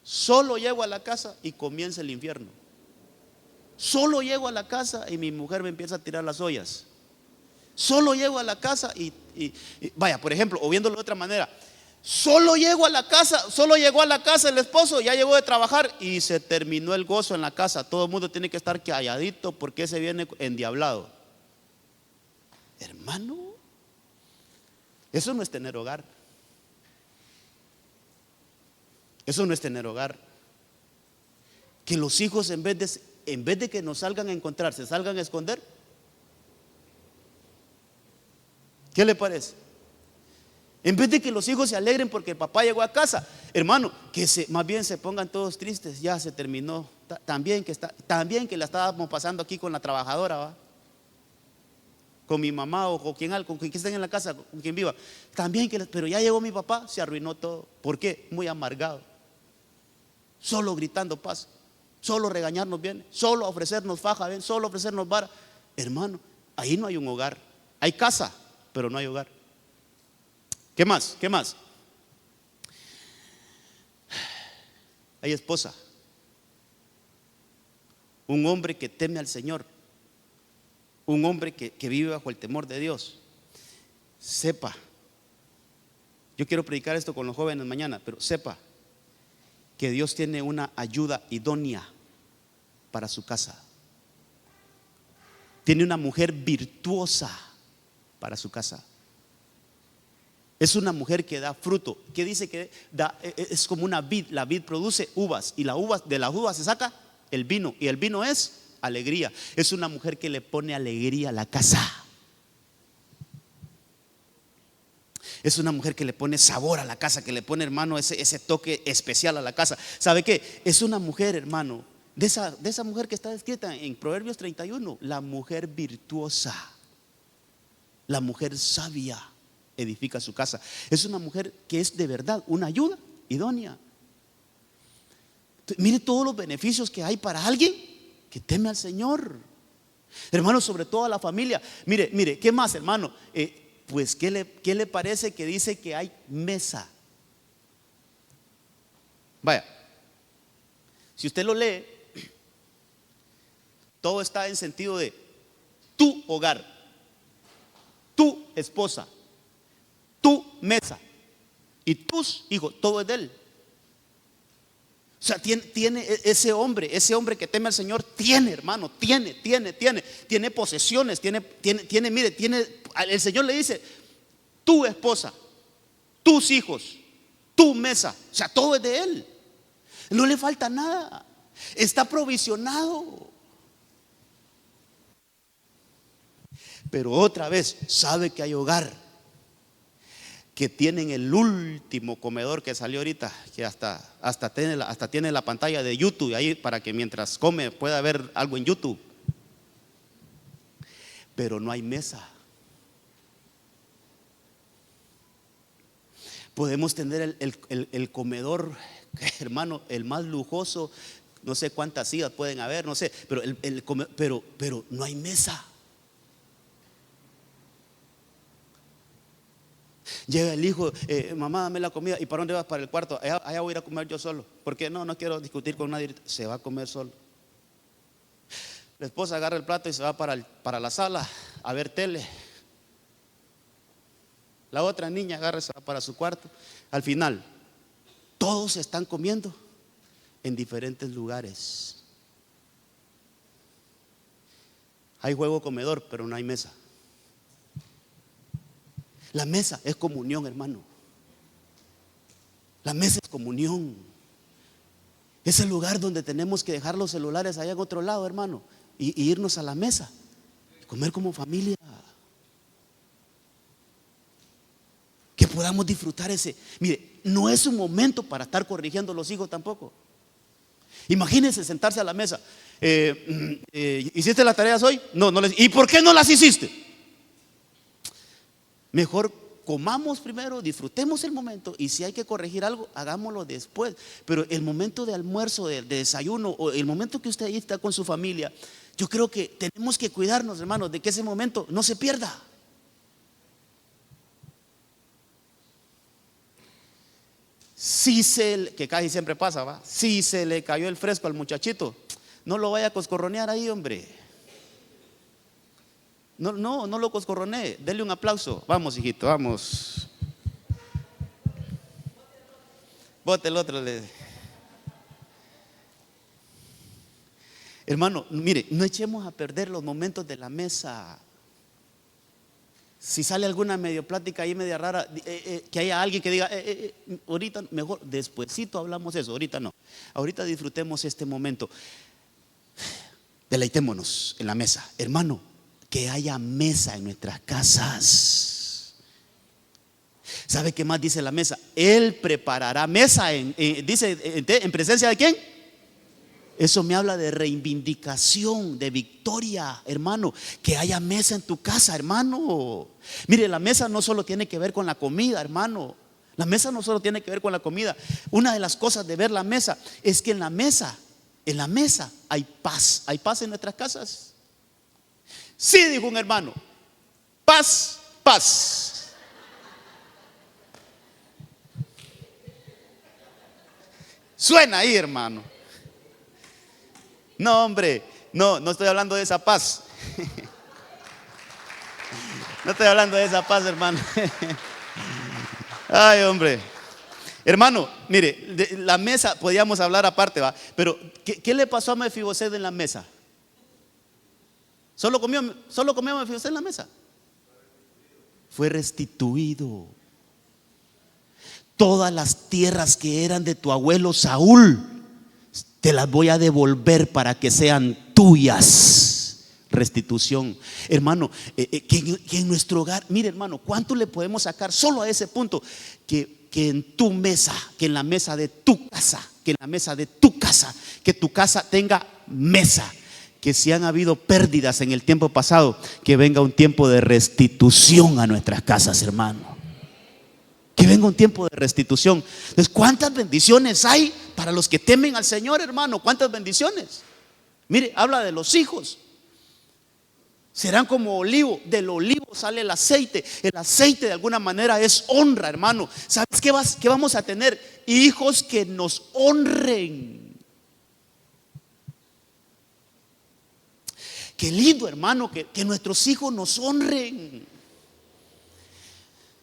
Solo llego a la casa y comienza el infierno. Solo llego a la casa y mi mujer me empieza a tirar las ollas. Solo llego a la casa y vaya, por ejemplo, o viéndolo de otra manera, solo llegó a la casa el esposo, ya llegó de trabajar y se terminó el gozo en la casa. Todo el mundo tiene que estar calladito porque se viene endiablado. Hermano, eso no es tener hogar. Eso no es tener hogar. Que los hijos en vez de que nos salgan a encontrar, se salgan a esconder. ¿Qué le parece? En vez de que los hijos se alegren porque el papá llegó a casa, hermano, que más bien se pongan todos tristes. Ya se terminó. También que la estábamos pasando aquí con la trabajadora, ¿va? Con mi mamá o con quien estén en la casa, con quien viva. También pero ya llegó mi papá, se arruinó todo. ¿Por qué? Muy amargado. Solo gritando paz, solo regañarnos bien, solo ofrecernos faja bien, solo ofrecernos vara. Hermano, ahí no hay un hogar. Hay casa, pero no hay hogar. ¿Qué más? ¿Qué más? Hay esposa. Un hombre que teme al Señor. Un hombre que vive bajo el temor de Dios. Sepa. Yo quiero predicar esto con los jóvenes mañana, pero sepa que Dios tiene una ayuda idónea para su casa. Tiene una mujer virtuosa para su casa. Es una mujer que da fruto. ¿Qué dice que da? Es como una vid. La vid produce uvas y de las uvas se saca el vino, y el vino es alegría. Es una mujer que le pone alegría a la casa. Es una mujer que le pone sabor a la casa, que le pone, hermano, ese toque especial a la casa. ¿Sabe qué? Es una mujer, hermano, de esa mujer que está descrita en Proverbios 31, la mujer virtuosa, la mujer sabia edifica su casa. Es una mujer que es de verdad una ayuda idónea. Mire todos los beneficios que hay para alguien que teme al Señor. Hermano, sobre todo a la familia. Mire, ¿qué más, hermano? Pues, ¿qué le parece que dice que hay mesa? Vaya, si usted lo lee, todo está en sentido de tu hogar, tu esposa, tu mesa y tus hijos, todo es de él. O sea, tiene ese hombre que teme al Señor, tiene, hermano, tiene posesiones, el Señor le dice, tu esposa, tus hijos, tu mesa, o sea, todo es de él. No le falta nada, está provisionado. Pero otra vez, sabe que hay hogar que tienen el último comedor que salió ahorita, que hasta tiene la pantalla de YouTube ahí para que mientras come pueda ver algo en YouTube. Pero no hay mesa. Podemos tener el comedor, hermano, el más lujoso, no sé cuántas sillas pueden haber, no sé, pero no hay mesa. Llega el hijo, mamá, dame la comida. ¿Y para dónde vas? Para el cuarto. Allá voy a ir a comer yo solo. Porque no quiero discutir con nadie. Se va a comer solo. La esposa agarra el plato y se va para la sala a ver tele. La otra niña agarra y se va para su cuarto. Al final, todos están comiendo en diferentes lugares. Hay juego comedor, pero no hay mesa. La mesa es comunión, hermano. La mesa es comunión. Es el lugar donde tenemos que dejar los celulares allá en otro lado, hermano, y irnos a la mesa, comer como familia. Que podamos disfrutar ese. Mire, no es un momento para estar corrigiendo a los hijos tampoco. Imagínense sentarse a la mesa. ¿Hiciste las tareas hoy? No. ¿Y por qué no las hiciste? Mejor comamos primero, disfrutemos el momento, y si hay que corregir algo, hagámoslo después. Pero el momento de almuerzo, de desayuno, o el momento que usted ahí está con su familia, yo creo que tenemos que cuidarnos, hermanos, de que ese momento no se pierda. Que casi siempre pasa, ¿va? Si se le cayó el fresco al muchachito, no lo vaya a coscorronear ahí, hombre. No lo coscorronee, dele un aplauso. Vamos, hijito, vamos. Bote el otro. Hermano, mire, no echemos a perder los momentos de la mesa. Si sale alguna medio plática ahí media rara, que haya alguien que diga, ahorita mejor, despuesito hablamos eso, ahorita no. Ahorita disfrutemos este momento. Deleitémonos en la mesa, hermano. Que haya mesa en nuestras casas. ¿Sabe qué más dice la mesa? Él preparará mesa dice, ¿en presencia de quién? Eso me habla de reivindicación, de victoria, hermano. Que haya mesa en tu casa, hermano. Mire, la mesa no solo tiene que ver con la comida, hermano. La mesa no solo tiene que ver con la comida. Una de las cosas de ver la mesa es que en la mesa hay paz. ¿Hay paz en nuestras casas? Sí, dijo un hermano, paz. Suena ahí, hermano. No, hombre, no estoy hablando de esa paz. No estoy hablando de esa paz, hermano. Ay, hombre. Hermano, mire, de la mesa podíamos hablar aparte, ¿va? Pero ¿qué le pasó a Mefiboset en la mesa? Solo comió Mefiboset en la mesa. Fue restituido. Todas las tierras que eran de tu abuelo Saúl, te las voy a devolver para que sean tuyas. Restitución. Hermano, que en nuestro hogar, mire, hermano, ¿cuánto le podemos sacar solo a ese punto? Que en tu mesa, que en la mesa de tu casa, que tu casa tenga mesa. Que si han habido pérdidas en el tiempo pasado, que venga un tiempo de restitución a nuestras casas, hermano. Que venga un tiempo de restitución. Entonces, ¿cuántas bendiciones hay para los que temen al Señor, hermano? ¿Cuántas bendiciones? Mire, habla de los hijos. Serán como olivo, del olivo sale el aceite. El aceite de alguna manera es honra, hermano. ¿Sabes qué vamos a tener? Hijos que nos honren. Qué lindo, hermano, que nuestros hijos nos honren.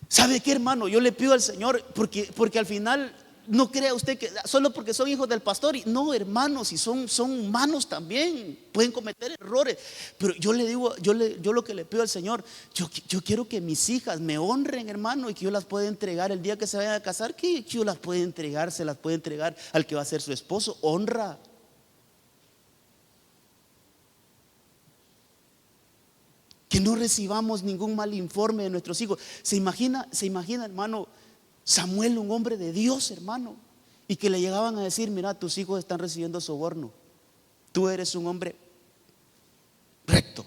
¿Sabe qué, hermano? Yo le pido al Señor, porque al final no crea usted que solo porque son hijos del pastor. No, hermanos, si son humanos también, pueden cometer errores. Pero yo le digo, yo lo que le pido al Señor, yo quiero que mis hijas me honren, hermano, y que yo las pueda entregar el día que se vayan a casar, que yo las pueda entregar, se las puede entregar al que va a ser su esposo. Honra. Que no recibamos ningún mal informe de nuestros hijos. ¿Se imagina, hermano, Samuel, un hombre de Dios, hermano, y que le llegaban a decir: mira, tus hijos están recibiendo soborno, tú eres un hombre recto,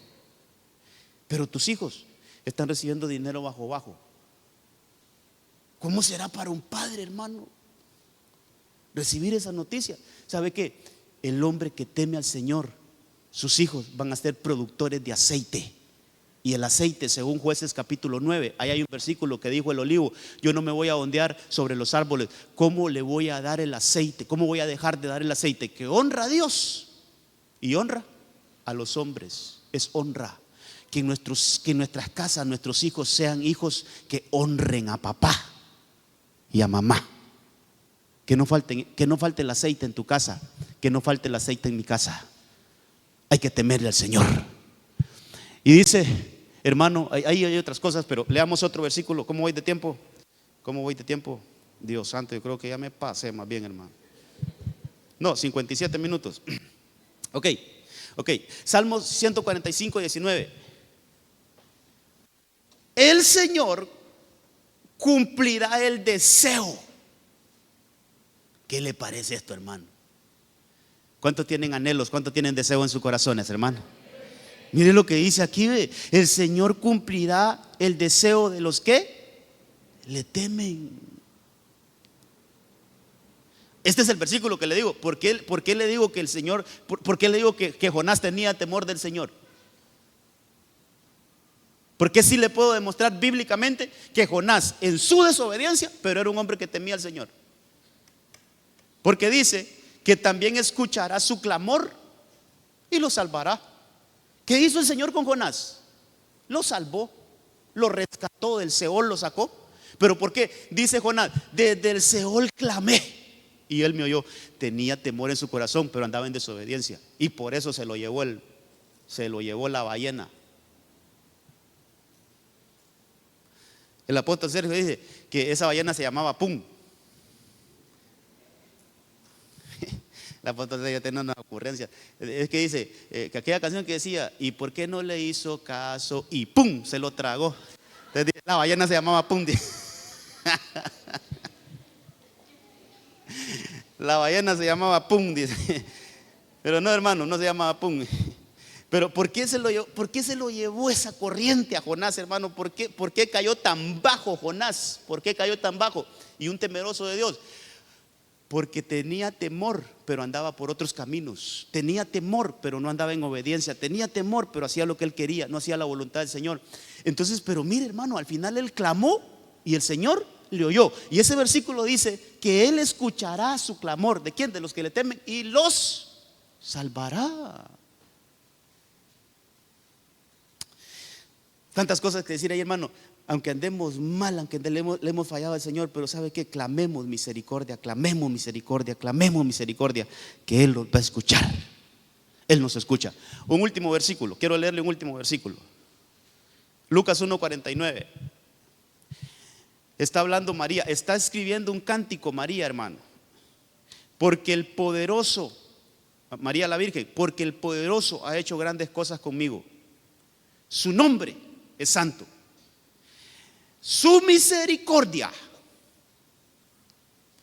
pero tus hijos están recibiendo dinero bajo? ¿Cómo será para un padre, hermano, recibir esa noticia? ¿Sabe qué? El hombre que teme al Señor, sus hijos van a ser productores de aceite. Y el aceite, según Jueces capítulo 9, ahí hay un versículo que dijo el olivo: yo no me voy a ondear sobre los árboles. ¿Cómo le voy a dar el aceite? ¿Cómo voy a dejar de dar el aceite? Que honra a Dios y honra a los hombres. Es honra. Que en nuestras casas nuestros hijos sean hijos que honren a papá y a mamá. Que no falte el aceite en tu casa, que no falte el aceite en mi casa. Hay que temerle al Señor. Y dice, hermano, ahí hay otras cosas, pero leamos otro versículo. ¿Cómo voy de tiempo? Dios santo, yo creo que ya me pasé más bien, hermano. No, 57 minutos. Ok. Salmos 145, 19. El Señor cumplirá el deseo. ¿Qué le parece esto, hermano? ¿Cuántos tienen anhelos? ¿Cuántos tienen deseo en sus corazones, hermano? Mire lo que dice aquí, ve. El Señor cumplirá el deseo de los que le temen. Este es el versículo que le digo. ¿Por qué le digo que el Señor, por qué le digo que Jonás tenía temor del Señor? Porque sí le puedo demostrar bíblicamente que Jonás, en su desobediencia, pero era un hombre que temía al Señor. Porque dice que también escuchará su clamor y lo salvará. ¿Qué hizo el Señor con Jonás? Lo salvó, lo rescató del Seol, lo sacó. ¿Pero por qué? Dice Jonás: desde el Seol clamé y él me oyó. Tenía temor en su corazón, pero andaba en desobediencia, y por eso se lo llevó la ballena. El apóstol Sergio dice que esa ballena se llamaba Pum. La apóstol Sergio tiene una ocurrencia. Es que dice que aquella canción que decía: ¿y por qué no le hizo caso? Y ¡pum! Se lo tragó. Entonces, la ballena se llamaba Pum. La ballena se llamaba Pum, dice. Pero no, hermano, no se llamaba Pum. Pero ¿por qué se lo llevó esa corriente a Jonás, hermano? ¿Por qué cayó tan bajo Jonás? ¿Por qué cayó tan bajo? Y un temeroso de Dios. Porque tenía temor, pero andaba por otros caminos. Tenía temor, pero no andaba en obediencia. Tenía temor, pero hacía lo que él quería, no hacía la voluntad del Señor. Entonces, pero mire, hermano, al final él clamó y el Señor le oyó. Y ese versículo dice que él escuchará su clamor. ¿De quién? De los que le temen, y los salvará. Tantas cosas que decir ahí, hermano. Aunque andemos mal, aunque le hemos fallado al Señor, pero ¿sabe qué? Clamemos misericordia, clamemos misericordia, clamemos misericordia, que Él nos va a escuchar. Él nos escucha. Un último versículo, quiero leerle un último versículo. Lucas 1:49. Está hablando María, está escribiendo un cántico María, hermano. Porque el poderoso, María la Virgen, porque el poderoso ha hecho grandes cosas conmigo. Su nombre es santo. Su misericordia,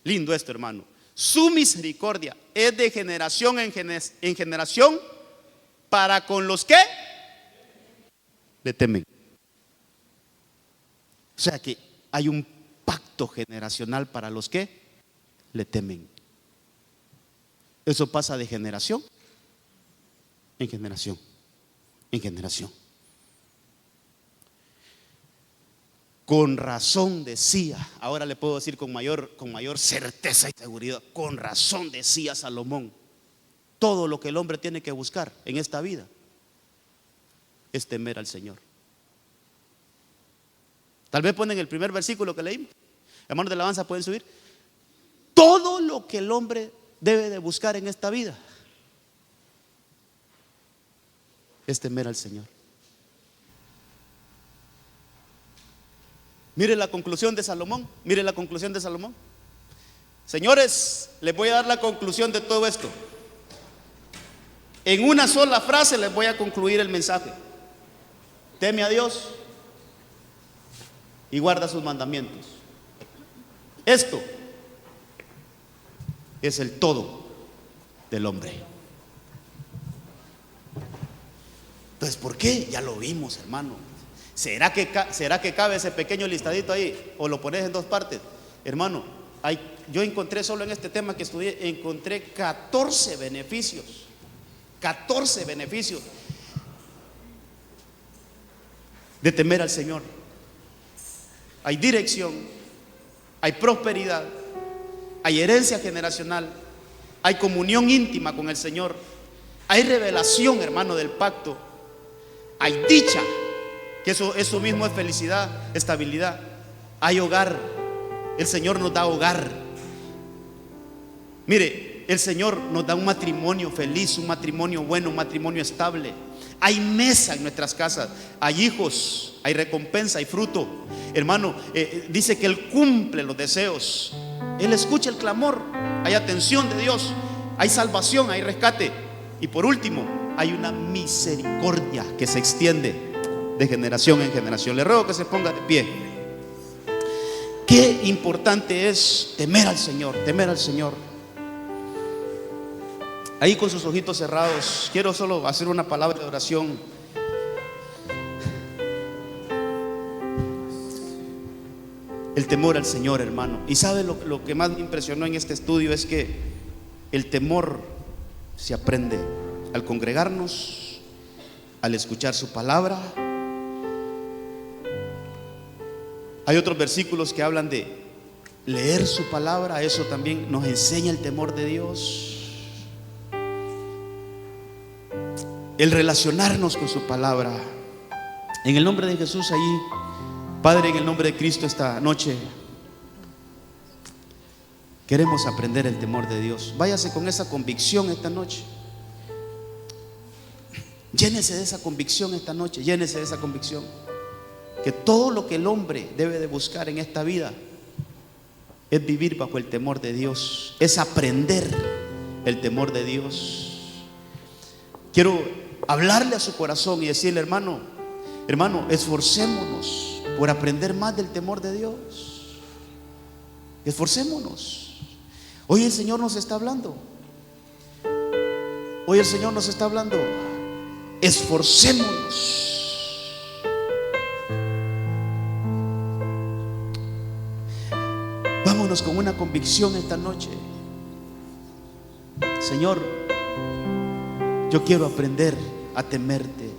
lindo esto, hermano, su misericordia es de generación en generación para con los que le temen. O sea que hay un pacto generacional para los que le temen. Eso pasa de generación en generación en generación. Con razón decía, ahora le puedo decir con mayor certeza y seguridad, con razón decía Salomón, todo lo que el hombre tiene que buscar en esta vida es temer al Señor. Tal vez ponen el primer versículo que leímos. Hermanos de alabanza, pueden subir. Todo lo que el hombre debe de buscar en esta vida es temer al Señor. Mire la conclusión de Salomón. Mire la conclusión de Salomón. Señores, les voy a dar la conclusión de todo esto. En una sola frase les voy a concluir el mensaje. Teme a Dios y guarda sus mandamientos. Esto es el todo del hombre. Entonces, ¿por qué? Ya lo vimos, hermano. ¿Será que cabe ese pequeño listadito ahí? ¿O lo pones en dos partes? Hermano, yo encontré solo en este tema que estudié, encontré 14 beneficios. 14 beneficios de temer al Señor. Hay dirección, hay prosperidad, hay herencia generacional, hay comunión íntima con el Señor, hay revelación, hermano, del pacto, hay dicha, que eso mismo es felicidad, estabilidad, hay hogar, el Señor nos da hogar. Mire, el Señor nos da un matrimonio feliz, un matrimonio bueno, un matrimonio estable. Hay mesa en nuestras casas, hay hijos, hay recompensa, hay fruto. Hermano, dice que Él cumple los deseos, Él escucha el clamor, hay atención de Dios, hay salvación, hay rescate. Y por último, hay una misericordia que se extiende de generación en generación. Le ruego que se ponga de pie. Qué importante es temer al Señor, temer al Señor. Ahí con sus ojitos cerrados, quiero solo hacer una palabra de oración. El temor al Señor, hermano. Y sabe lo que más me impresionó en este estudio es que el temor se aprende al congregarnos, al escuchar su palabra. Hay otros versículos que hablan de leer su palabra. Eso también nos enseña el temor de Dios. El relacionarnos con su palabra. En el nombre de Jesús, ahí, Padre, en el nombre de Cristo, esta noche queremos aprender el temor de Dios. Váyase con esa convicción esta noche. Llénese de esa convicción esta noche. Llénese de esa convicción que todo lo que el hombre debe de buscar en esta vida es vivir bajo el temor de Dios, es aprender el temor de Dios. Quiero hablarle a su corazón y decirle, hermano, esforcémonos por aprender más del temor de Dios. Esforcémonos. Hoy el Señor nos está hablando. Hoy el Señor nos está hablando. Esforcémonos. Vámonos con una convicción esta noche. Señor, yo quiero aprender a temerte.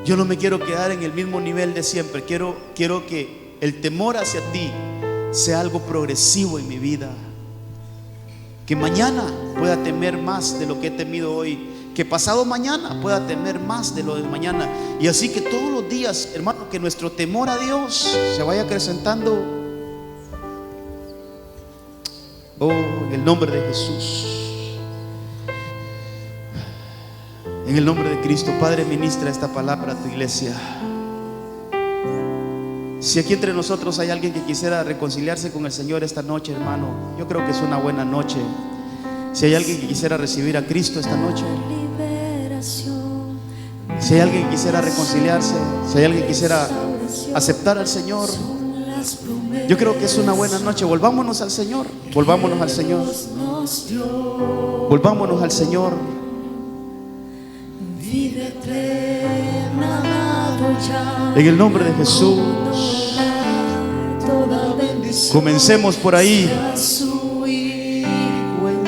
Yo no me quiero quedar en el mismo nivel de siempre. Quiero que el temor hacia ti sea algo progresivo en mi vida. Que mañana pueda temer más de lo que he temido hoy. Que pasado mañana pueda temer más de lo de mañana. Y así que todos los días, hermano, que nuestro temor a Dios se vaya acrecentando. Oh, en el nombre de Jesús. En el nombre de Cristo, Padre, ministra esta palabra a tu iglesia. Si aquí entre nosotros hay alguien que quisiera reconciliarse con el Señor esta noche, hermano, yo creo que es una buena noche. Si hay alguien que quisiera recibir a Cristo esta noche, si hay alguien que quisiera reconciliarse, si hay alguien que quisiera aceptar al Señor, yo creo que es una buena noche. Volvámonos al Señor, volvámonos al Señor, volvámonos al Señor. En el nombre de Jesús, comencemos por ahí.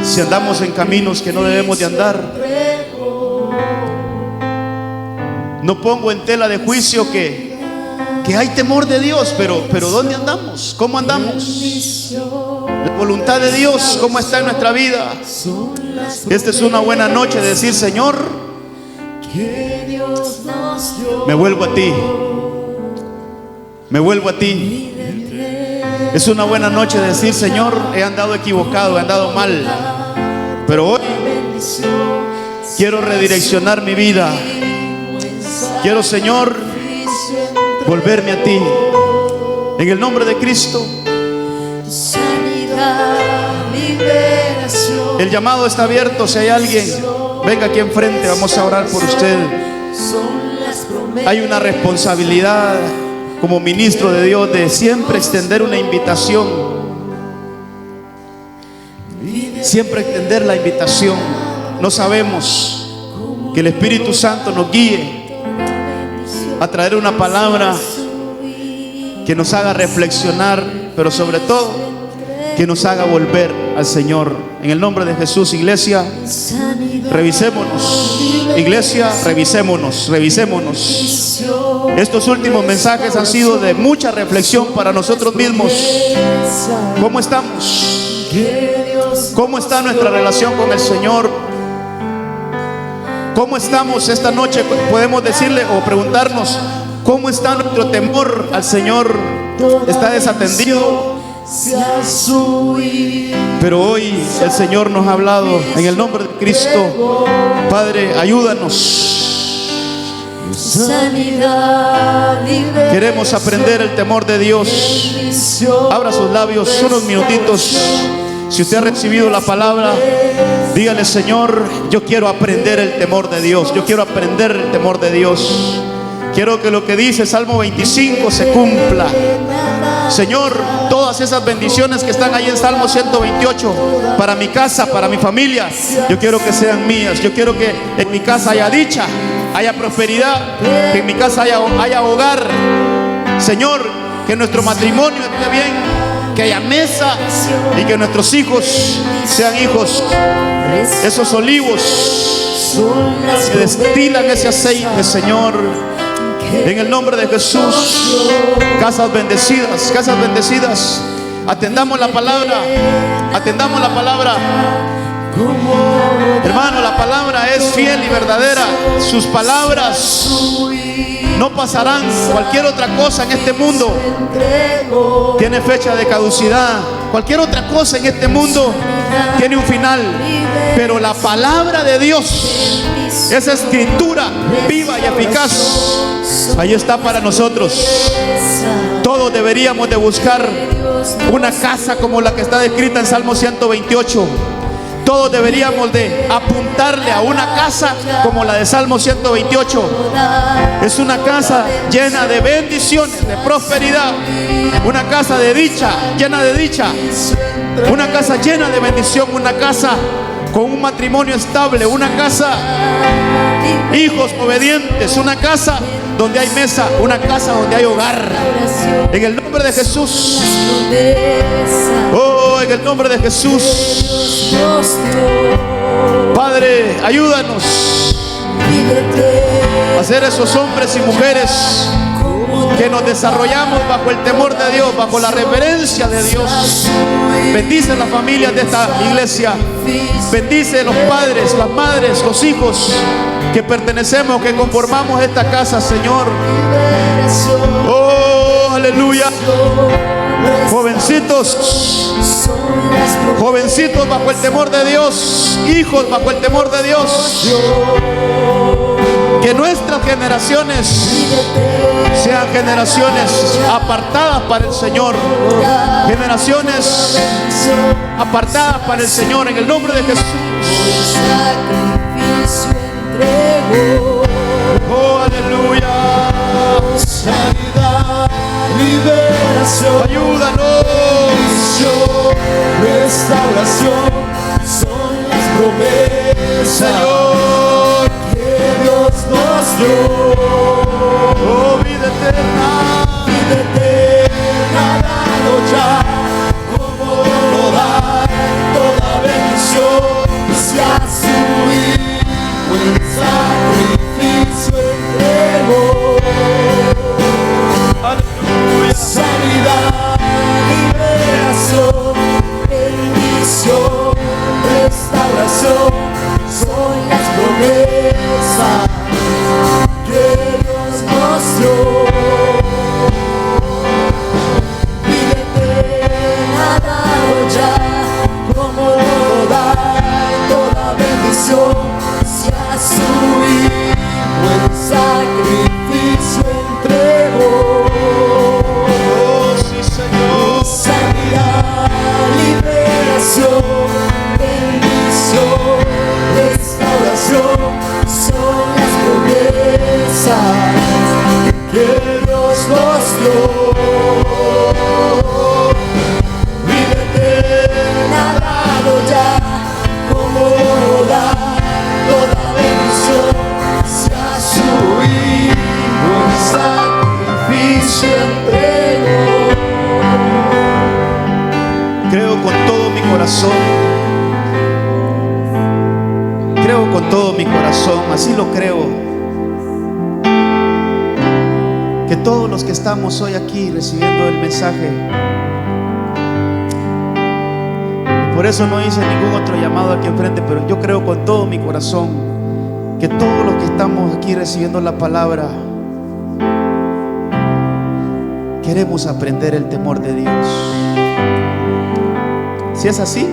Si andamos en caminos que no debemos de andar, no pongo en tela de juicio que que hay temor de Dios, pero ¿dónde andamos? ¿Cómo andamos? La voluntad de Dios, ¿cómo está en nuestra vida? Esta es una buena noche de decir: Señor, me vuelvo a ti, me vuelvo a ti. Es una buena noche de decir: Señor, he andado equivocado, he andado mal, pero hoy quiero redireccionar mi vida. Quiero, Señor, volverme a ti. En el nombre de Cristo. El llamado está abierto. Si hay alguien, venga aquí enfrente, vamos a orar por usted. Hay una responsabilidad como ministro de Dios de siempre extender una invitación. Siempre extender la invitación. No sabemos, que el Espíritu Santo nos guíe a traer una palabra que nos haga reflexionar, pero sobre todo que nos haga volver al Señor. En el nombre de Jesús, iglesia, revisémonos. Iglesia, revisémonos, revisémonos. Estos últimos mensajes han sido de mucha reflexión para nosotros mismos. ¿Cómo estamos? ¿Cómo está nuestra relación con el Señor? ¿Cómo estamos esta noche? Podemos decirle o preguntarnos: ¿cómo está nuestro temor al Señor? ¿Está desatendido? Pero hoy el Señor nos ha hablado en el nombre de Cristo. Padre, ayúdanos. Queremos aprender el temor de Dios. Abra sus labios unos minutitos. Si usted ha recibido la palabra, dígale: Señor, yo quiero aprender el temor de Dios. Yo quiero aprender el temor de Dios. Quiero que lo que dice Salmo 25 se cumpla. Señor, todas esas bendiciones que están ahí en Salmo 128 para mi casa, para mi familia, yo quiero que sean mías. Yo quiero que en mi casa haya dicha, haya prosperidad, que en mi casa haya hogar. Señor, que nuestro matrimonio esté bien, que haya mesa y que nuestros hijos sean hijos. Esos olivos que destilan ese aceite, Señor, en el nombre de Jesús. Casas bendecidas, casas bendecidas. Atendamos la palabra, atendamos la palabra. Hermano, la palabra es fiel y verdadera. Sus palabras no pasarán. Cualquier otra cosa en este mundo tiene fecha de caducidad. Cualquier otra cosa en este mundo tiene un final. Pero la palabra de Dios, esa escritura viva y eficaz, ahí está para nosotros. Todos deberíamos de buscar una casa como la que está descrita en Salmo 128. Todos deberíamos de apuntarle a una casa como la de Salmo 128. Es una casa llena de bendiciones, de prosperidad. Una casa de dicha, llena de dicha. Una casa llena de bendición. Una casa con un matrimonio estable. Una casa, hijos obedientes. Una casa donde hay mesa. Una casa donde hay hogar. En el nombre de Jesús. Oh, en el nombre de Jesús. Padre, ayúdanos a ser esos hombres y mujeres que nos desarrollamos bajo el temor de Dios, bajo la reverencia de Dios. Bendice las familias de esta iglesia. Bendice los padres, las madres, los hijos que pertenecemos, que conformamos esta casa, Señor. Oh, aleluya. Jovencitos, jovencitos bajo el temor de Dios, hijos bajo el temor de Dios. Que nuestras generaciones sean generaciones apartadas para el Señor. Generaciones apartadas para el Señor, en el nombre de Jesús. Oh, aleluya. Sanidad, liberación, ayúdanos. Restauración son las promesas, Señor, que Dios nos dio. Oh, vida eterna, dado ya, como no dar toda bendición, si a su Hijo en sacrificio entregó. corazón, creo con todo mi corazón, así lo creo, que todos los que estamos hoy aquí recibiendo el mensaje, por eso no hice ningún otro llamado aquí enfrente, pero yo creo con todo mi corazón que todos los que estamos aquí recibiendo la palabra queremos aprender el temor de Dios. Si es así,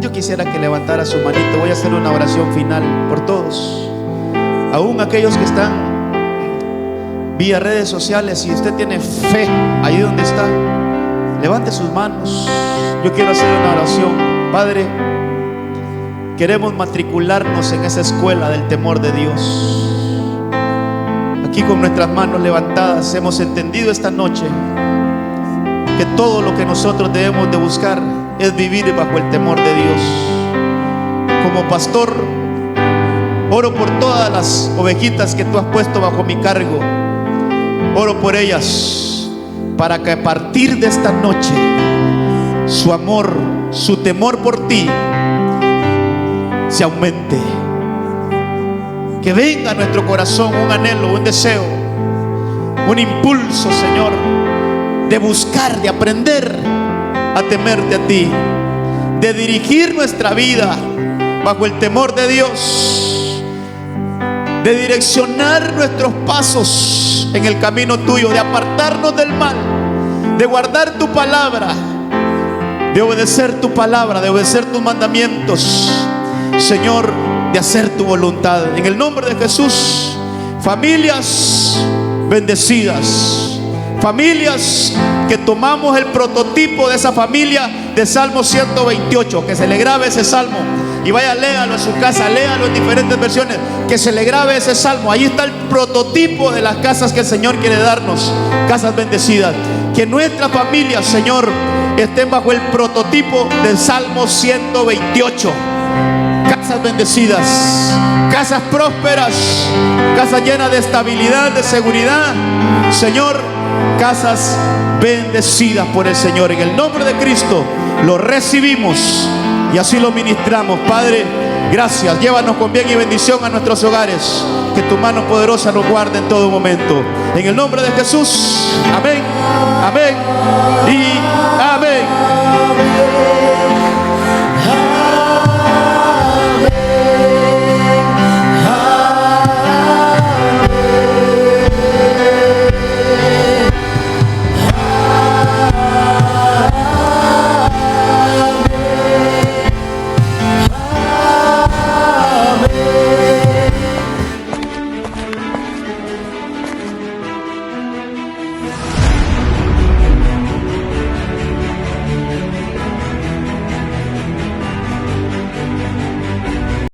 yo quisiera que levantara su manito. Voy a hacer una oración final por todos, aún aquellos que están vía redes sociales. Si usted tiene fe ahí donde está, levante sus manos. Yo quiero hacer una oración. Padre, queremos matricularnos en esa escuela del temor de Dios. Aquí con nuestras manos levantadas hemos entendido esta noche que todo lo que nosotros debemos de buscar es vivir bajo el temor de Dios. Como pastor, oro por todas las ovejitas que tú has puesto bajo mi cargo. Oro por ellas para que a partir de esta noche su amor, su temor por ti se aumente. Que venga a nuestro corazón un anhelo, un deseo, un impulso, Señor, de buscar, de aprender a temerte a ti, de dirigir nuestra vida bajo el temor de Dios, de direccionar nuestros pasos en el camino tuyo, de apartarnos del mal, de guardar tu palabra, de obedecer tu palabra, de obedecer tus mandamientos, Señor, de hacer tu voluntad. En el nombre de Jesús, familias bendecidas, familias que tomamos el prototipo de esa familia de Salmo 128, que se le grabe ese salmo y vaya, léalo en su casa, léalo en diferentes versiones, que se le grabe ese salmo. Ahí está el prototipo de las casas que el Señor quiere darnos, casas bendecidas. Que nuestras familias, Señor, estén bajo el prototipo del Salmo 128. Casas bendecidas, casas prósperas, casas llenas de estabilidad, de seguridad, Señor, casas bendecidas por el Señor. En el nombre de Cristo lo recibimos y así lo ministramos. Padre, gracias. Llévanos con bien y bendición a nuestros hogares. Que tu mano poderosa nos guarde en todo momento. En el nombre de Jesús. Amén. Amén.